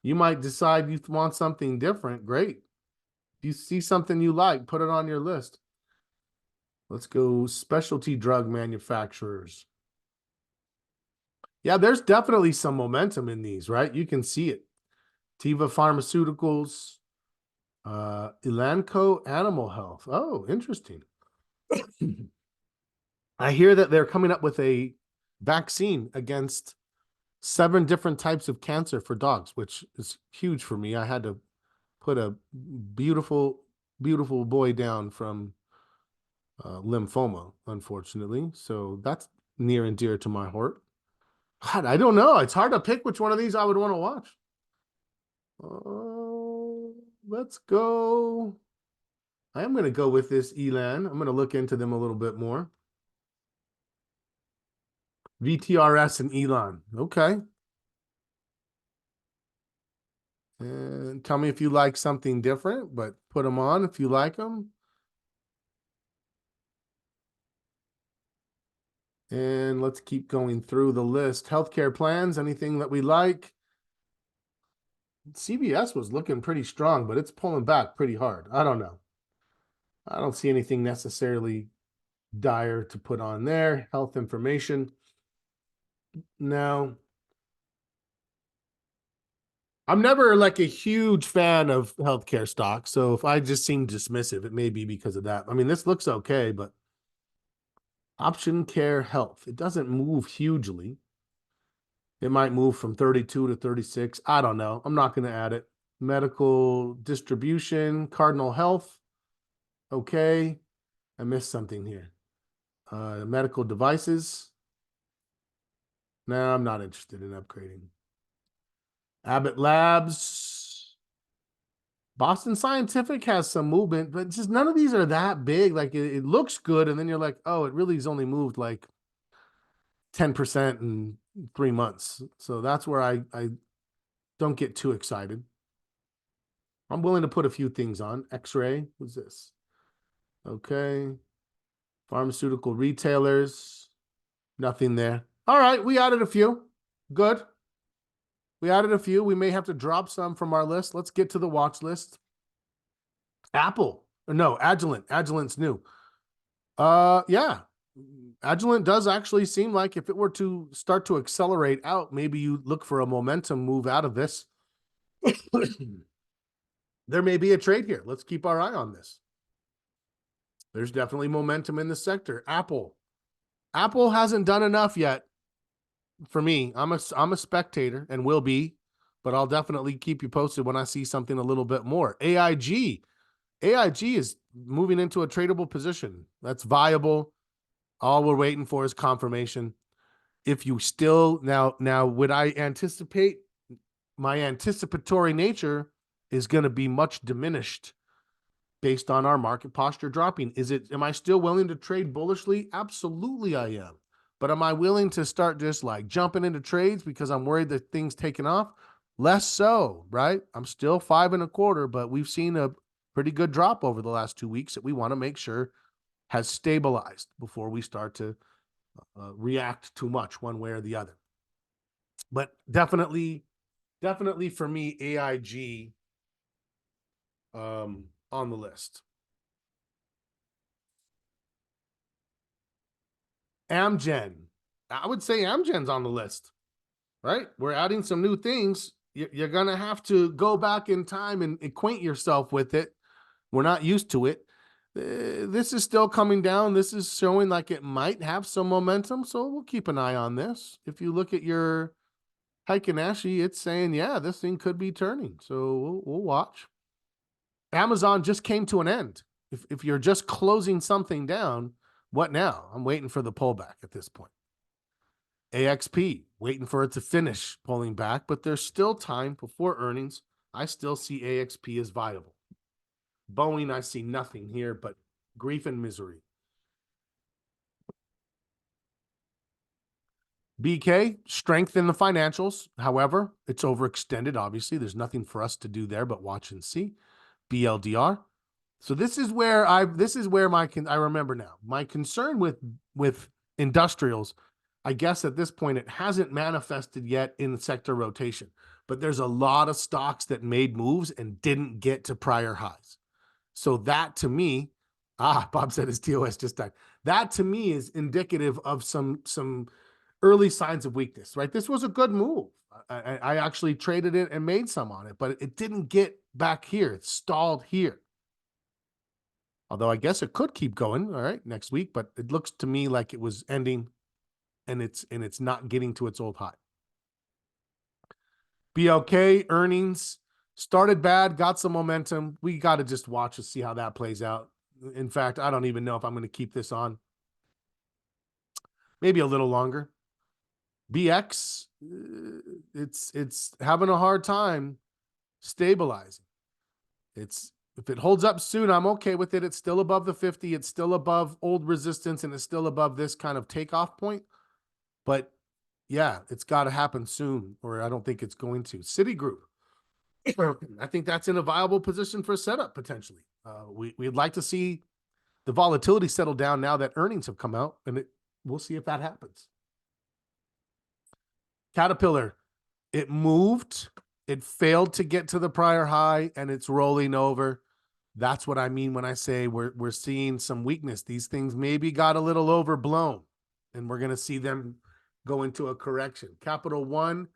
Speaker 1: You might decide you want something different. Great. If you see something you like, put it on your list. Let's go specialty drug manufacturers. Yeah, there's definitely some momentum in these, right? You can see it. Teva Pharmaceuticals, Elanco Animal Health. Oh, interesting. I hear that they're coming up with a vaccine against 7 different types of cancer for dogs, which is huge for me. I had to put a beautiful, beautiful boy down from lymphoma, unfortunately. So that's near and dear to my heart. God, I don't know. It's hard to pick which one of these I would want to watch. Let's go. I am going to go with this Elan. I'm going to look into them a little bit more. VTRS and Elan. Okay. And tell me if you like something different, but put them on if you like them. And let's keep going through the list. Healthcare plans, anything that we like. CVS was looking pretty strong, but it's pulling back pretty hard. I don't know. I don't see anything necessarily dire to put on there. Health information. No. I'm never like a huge fan of healthcare stocks. So if I just seem dismissive, it may be because of that. I mean, this looks okay, but Option Care Health, it doesn't move hugely. It might move from 32 to 36. I don't know. I'm not going to add it. Medical distribution, Cardinal Health. Okay. I missed something here. Medical devices. No, I'm not interested in upgrading. Abbott Labs. Boston Scientific has some movement, but just none of these are that big. Like it looks good, and then you're like, oh, it really has only moved like 10% in 3 months. So that's where I don't get too excited. I'm willing to put a few things on. X-ray, what's this? Okay. Pharmaceutical retailers, nothing there. All right, we added a few. Good. We added a few. We may have to drop some from our list. Let's get to the watch list. Apple. No, Agilent. Agilent's new. Yeah. Agilent does actually seem like if it were to start to accelerate out, maybe you look for a momentum move out of this. There may be a trade here. Let's keep our eye on this. There's definitely momentum in the sector. Apple hasn't done enough yet for me. I'm a spectator and will be, but I'll definitely keep you posted when I see something a little bit more. AIG is moving into a tradable position. That's viable. All we're waiting for is confirmation. If you still now would I anticipate, my anticipatory nature is going to be much diminished based on our market posture dropping. Am I still willing to trade bullishly? Absolutely I am. But am I willing to start just like jumping into trades because I'm worried that things taking off? Less so, right? I'm still 5.25, but we've seen a pretty good drop over the last 2 weeks that we want to make sure has stabilized before we start to react too much one way or the other. But definitely for me, AIG on the list. Amgen. I would say Amgen's on the list, right? We're adding some new things. You're going to have to go back in time and acquaint yourself with it. We're not used to it. This is still coming down. This is showing like it might have some momentum. So we'll keep an eye on this. If you look at your Heiken Ashi, it's saying, yeah, this thing could be turning. So we'll watch. Amazon just came to an end. If you're just closing something down, what now? I'm waiting for the pullback at this point. AXP, waiting for it to finish pulling back, but there's still time before earnings. I still see AXP as viable. Boeing, I see nothing here but grief and misery. BK, strength in the financials. However, it's overextended, obviously. There's nothing for us to do there but watch and see. BLDR. So this is where I remember now. My concern with industrials, I guess at this point it hasn't manifested yet in sector rotation, but there's a lot of stocks that made moves and didn't get to prior highs. So that to me, Bob said his TOS just died. That to me is indicative of some early signs of weakness, right? This was a good move. I actually traded it and made some on it, but it didn't get back here. It stalled here. Although I guess it could keep going, all right, next week, but it looks to me like it was ending and it's not getting to its old high. BLK earnings started bad, got some momentum. We got to just watch to see how that plays out. In fact, I don't even know if I'm going to keep this on. Maybe a little longer. BX, it's having a hard time stabilizing. If it holds up soon, I'm okay with it. It's still above the 50. It's still above old resistance, and it's still above this kind of takeoff point. But yeah, it's got to happen soon, or I don't think it's going to. Citigroup, I think that's in a viable position for a setup potentially. We'd like to see the volatility settle down now that earnings have come out, and we'll see if that happens. Caterpillar, it moved. It failed to get to the prior high, and it's rolling over. That's what I mean when I say we're seeing some weakness. These things maybe got a little overblown, and we're going to see them go into a correction. Capital One,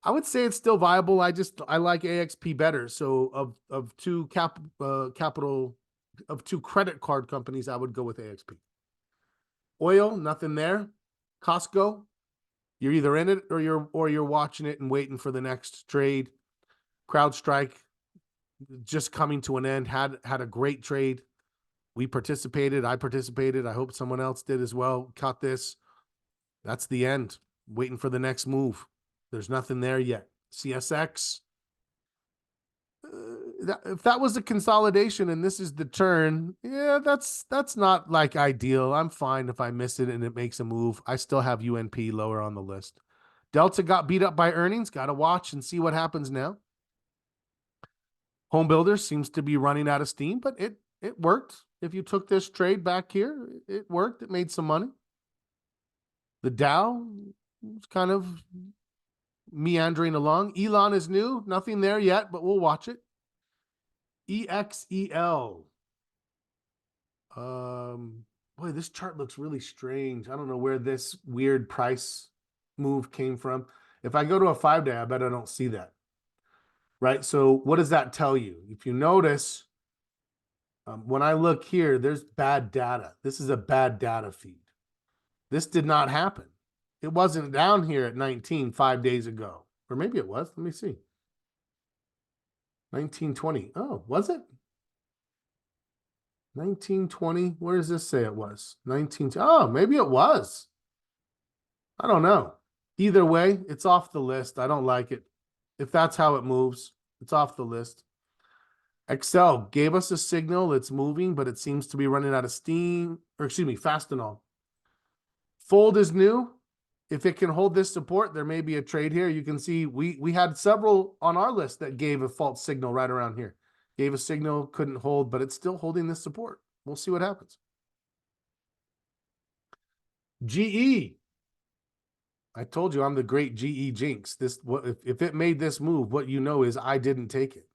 Speaker 1: I would say it's still viable. I like AXP better. So of two credit card companies, I would go with AXP. Oil, nothing there. Costco, you're either in it or you're watching it and waiting for the next trade. CrowdStrike just coming to an end, had a great trade. We participated. I participated. I hope someone else did as well. Caught this. That's the end. Waiting for the next move. There's nothing there yet. CSX. If that was a consolidation and this is the turn, yeah, that's not like ideal. I'm fine if I miss it and it makes a move. I still have UNP lower on the list. Delta got beat up by earnings. Got to watch and see what happens now. Home Builders seems to be running out of steam, but it worked. If you took this trade back here, it worked. It made some money. The Dow is kind of meandering along. Elon is new. Nothing there yet, but we'll watch it. EXEL. Boy, this chart looks really strange. I don't know where this weird price move came from. If I go to a 5-day, I bet I don't see that. Right? So what does that tell you? If you notice, when I look here, there's bad data. This is a bad data feed. This did not happen. It wasn't down here at 19 5 days ago. Or maybe it was. Let me see. 1920. Oh, was it? 1920. Where does this say it was? 19. Oh, maybe it was. I don't know. Either way, it's off the list. I don't like it. If that's how it moves, it's off the list. Excel gave us a signal. It's moving, but it seems to be running out of steam. Or excuse me, Fastenal. Fold is new. If it can hold this support, there may be a trade here. You can see we had several on our list that gave a false signal right around here. Gave a signal, couldn't hold, but it's still holding this support. We'll see what happens. GE. I told you I'm the great GE jinx. If it made this move, what you know is I didn't take it.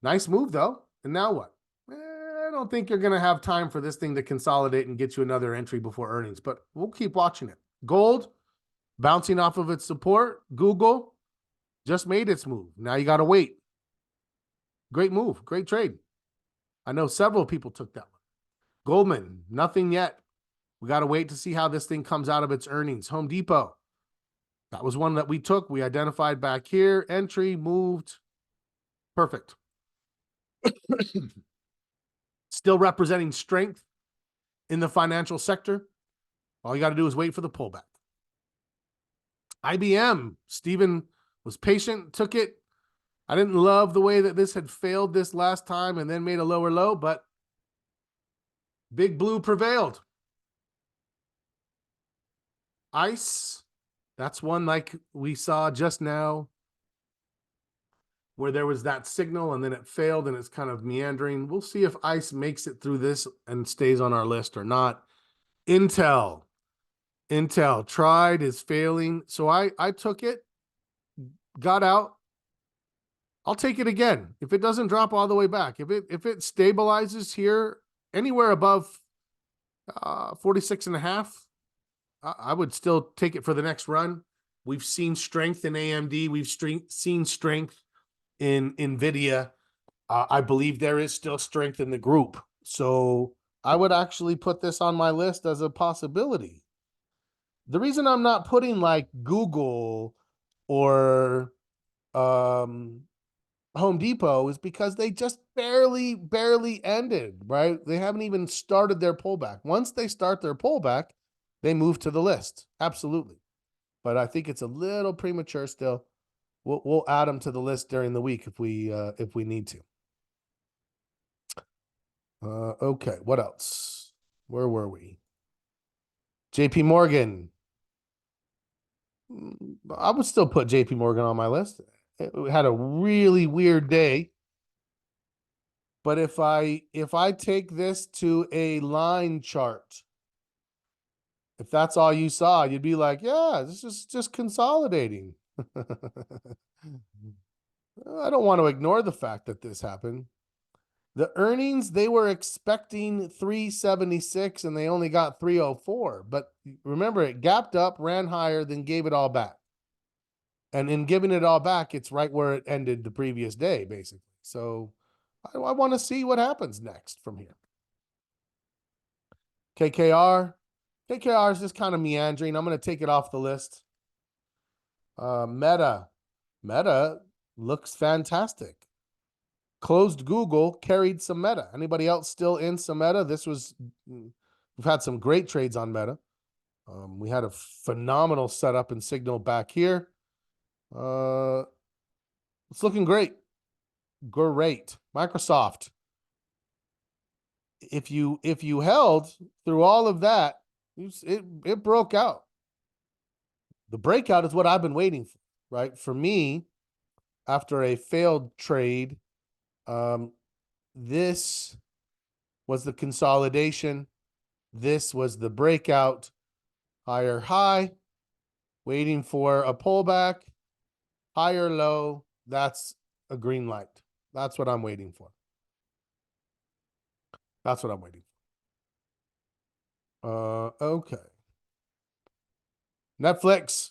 Speaker 1: Nice move though. And now what? I don't think you're going to have time for this thing to consolidate and get you another entry before earnings, but we'll keep watching it. Gold bouncing off of its support. Google just made its move. Now you got to wait. Great move. Great trade. I know several people took that one. Goldman, nothing yet. We got to wait to see how this thing comes out of its earnings. Home Depot. That was one that we took. We identified back here. Entry, moved. Perfect. Still representing strength in the financial sector. All you got to do is wait for the pullback. IBM, Stephen was patient, took it. I didn't love the way that this had failed this last time and then made a lower low, but Big Blue prevailed. ICE, that's one like we saw just now where there was that signal and then it failed and it's kind of meandering. We'll see if ICE makes it through this and stays on our list or not. Intel tried, is failing. So I took it, got out. I'll take it again. If it doesn't drop all the way back, if it stabilizes here anywhere above 46.5, I would still take it for the next run. We've seen strength in AMD. We've seen strength in NVIDIA. I believe there is still strength in the group. So I would actually put this on my list as a possibility. The reason I'm not putting like Google or Home Depot is because they just barely ended, right? They haven't even started their pullback. Once they start their pullback, they move to the list. Absolutely. But I think it's a little premature still. We'll add them to the list during the week if we need to. Okay, what else? Where were we? JP Morgan. I would still put JP Morgan on my list. It had a really weird day. But if I take this to a line chart, if that's all you saw, you'd be like, yeah, this is just consolidating. I don't want to ignore the fact that this happened. The earnings, they were expecting 376 and they only got 304. But remember, it gapped up, ran higher, then gave it all back. And in giving it all back, it's right where it ended the previous day, basically. So I want to see what happens next from here. KKR is just kind of meandering. I'm going to take it off the list. Meta, Looks fantastic. Closed Google, carried some Meta. Anybody else still in some Meta? We've had some great trades on Meta. We had a phenomenal setup and signal back here. It's looking great. Great. Microsoft. If you held through all of that, it broke out. The breakout is what I've been waiting for, right? For me, after a failed trade, this was the consolidation. This was the breakout. Higher high, waiting for a pullback, higher low. That's a green light. That's what I'm waiting for. That's what I'm waiting for. Okay. Netflix.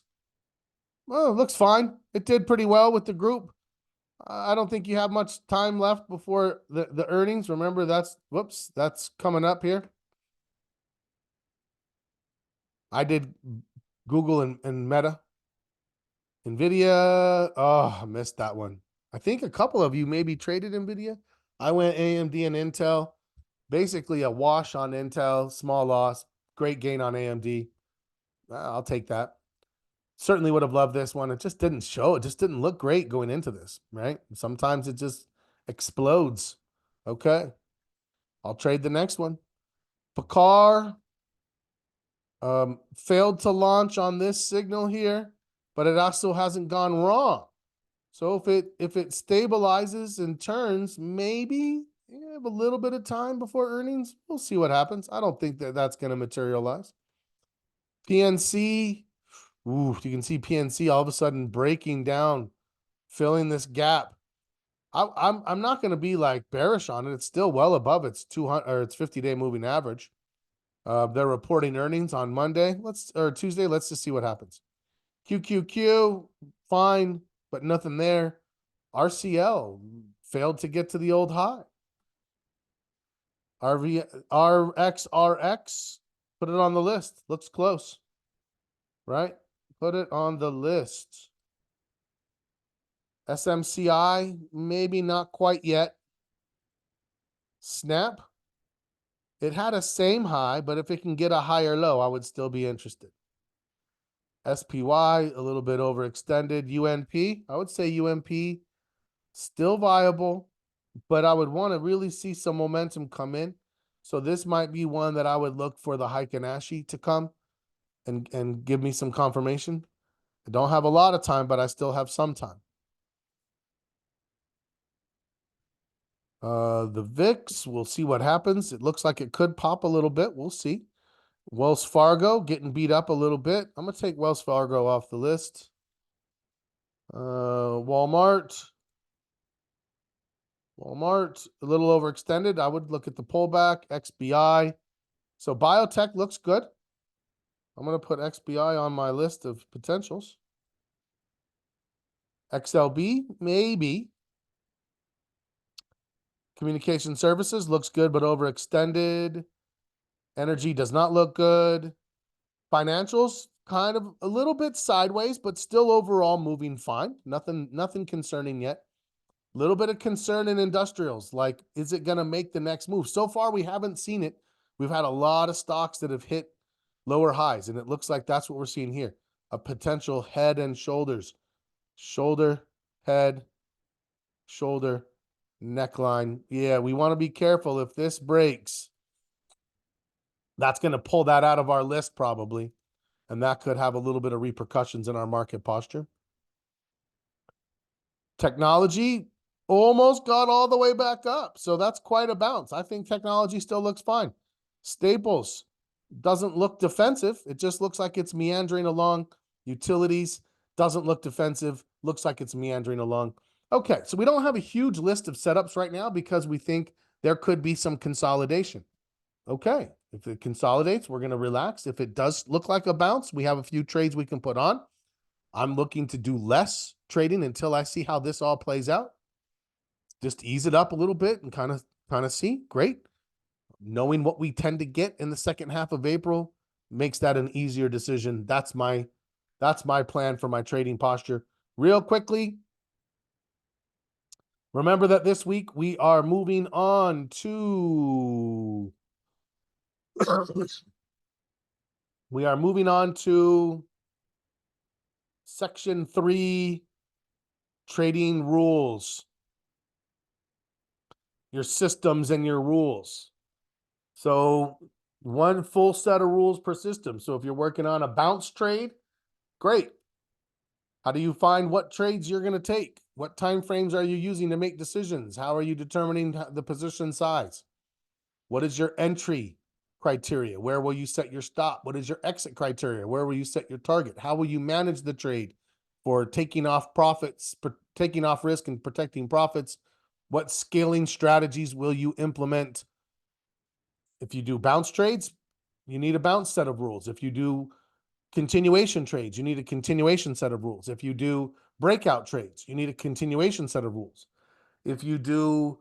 Speaker 1: Well, looks fine. It did pretty well with the group. I don't think you have much time left before the earnings. Remember, that's coming up here. I did Google and Meta. NVIDIA. Oh, I missed that one. I think a couple of you maybe traded NVIDIA. I went AMD and Intel. Basically a wash on Intel, small loss, great gain on AMD. I'll take that. Certainly would have loved this one. It just didn't show. It just didn't look great going into this, right? Sometimes it just explodes. Okay. I'll trade the next one. Picard failed to launch on this signal here, but it also hasn't gone wrong. So if it stabilizes and turns, maybe you have a little bit of time before earnings. We'll see what happens. I don't think that's going to materialize. PNC, you can see PNC all of a sudden breaking down, filling this gap. I'm not going to be like bearish on it. It's still well above its 200 or its 50-day moving average. They're reporting earnings on Monday. Tuesday. Let's just see what happens. QQQ, fine, but nothing there. RCL failed to get to the old high. RXRX, put it on the list. Looks close, right? Put it on the list. SMCI, maybe not quite yet. Snap, it had a same high, but if it can get a higher low, I would still be interested. SPY, a little bit overextended. UNP, I would say UNP, still viable, but I would want to really see some momentum come in. So this might be one that I would look for the Heiken Ashi to come and give me some confirmation. I don't have a lot of time, but I still have some time. The VIX, we'll see what happens. It looks like it could pop a little bit. We'll see. Wells Fargo getting beat up a little bit. I'm going to take Wells Fargo off the list. Walmart, a little overextended. I would look at the pullback. XBI. So biotech looks good. I'm going to put XBI on my list of potentials. XLB, maybe. Communication services looks good, but overextended. Energy does not look good. Financials, kind of a little bit sideways, but still overall moving fine. Nothing concerning yet. A little bit of concern in industrials. Like, is it going to make the next move? So far, we haven't seen it. We've had a lot of stocks that have hit lower highs, and it looks like that's what we're seeing here. A potential head and shoulders. Shoulder, head, shoulder, neckline. Yeah, we want to be careful. If this breaks, that's going to pull that out of our list probably, and that could have a little bit of repercussions in our market posture. Technology almost got all the way back up, so that's quite a bounce. I think technology still looks fine. Staples doesn't look defensive. It just looks like it's meandering along. Utilities doesn't look defensive. Looks like it's meandering along. Okay, so we don't have a huge list of setups right now because we think there could be some consolidation. Okay, if it consolidates, we're going to relax. If it does look like a bounce, we have a few trades we can put on. I'm looking to do less trading until I see how this all plays out. Just ease it up a little bit and kind of see. Great. Knowing what we tend to get in the second half of April makes that an easier decision. That's my plan for my trading posture. Real quickly, Remember that this week we are moving on to we are moving on to section 3, trading rules, your systems and your rules. So one full set of rules per system. So if you're working on a bounce trade, great. How do you find what trades you're going to take? What time frames are you using to make decisions? How are you determining the position size? What is your entry criteria? Where will you set your stop? What is your exit criteria? Where will you set your target? How will you manage the trade for taking off profits, taking off risk and protecting profits? What scaling strategies will you implement? If you do bounce trades, you need a bounce set of rules. If you do continuation trades, you need a continuation set of rules. If you do breakout trades, you need a continuation set of rules. If you do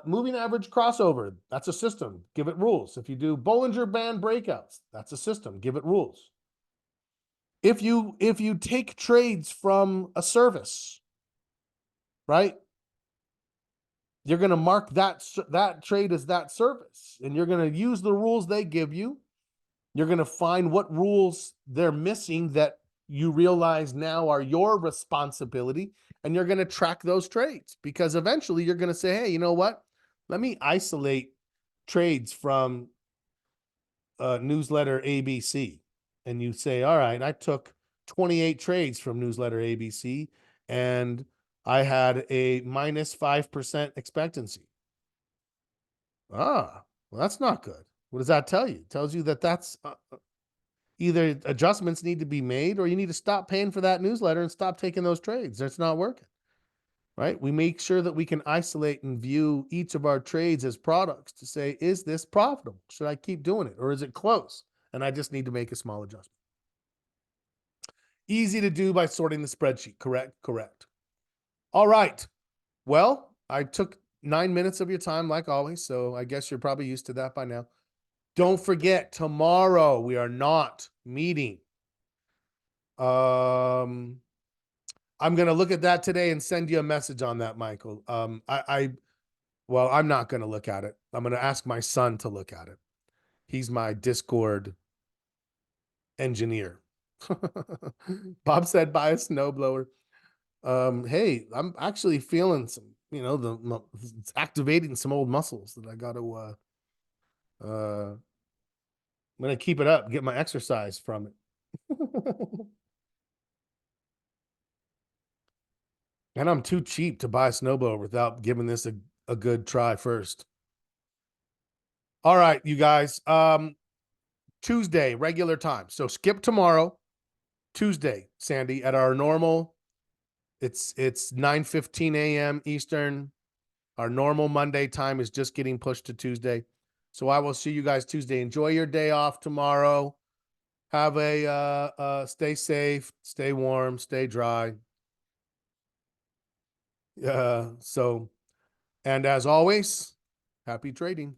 Speaker 1: moving average crossover, that's a system, give it rules. If you do Bollinger Band breakouts, that's a system, give it rules. If you take trades from a service, right? You're going to mark that trade as that service, and you're going to use the rules they give you. You're going to find what rules they're missing that you realize now are your responsibility, and you're going to track those trades, because eventually you're going to say, hey, you know what? Let me isolate trades from newsletter ABC. And you say, all right, I took 28 trades from newsletter ABC and I had a minus 5% expectancy. Well, that's not good. What does that tell you? It tells you that that's either adjustments need to be made, or you need to stop paying for that newsletter and stop taking those trades. It's not working, right? We make sure that we can isolate and view each of our trades as products to say, is this profitable? Should I keep doing it? Or is it close? And I just need to make a small adjustment. Easy to do by sorting the spreadsheet. Correct. Correct. All right. Well, I took 9 minutes of your time like always, so I guess you're probably used to that by now. Don't forget, tomorrow we are not meeting. I'm going to look at that today and send you a message on that, Michael. Well, I'm not going to look at it. I'm going to ask my son to look at it. He's my Discord engineer. Bob said, buy a snowblower. Hey, I'm actually feeling some, it's activating some old muscles that I got to, I'm going to keep it up, get my exercise from it. And I'm too cheap to buy a snowblower without giving this a good try first. All right, you guys. Tuesday, regular time. So skip tomorrow. Tuesday, Sandy, at our normal. It's 9:15 a.m. Eastern. Our normal Monday time is just getting pushed to Tuesday. So I will see you guys Tuesday. Enjoy your day off tomorrow. Have a stay safe, stay warm, stay dry. And as always, happy trading.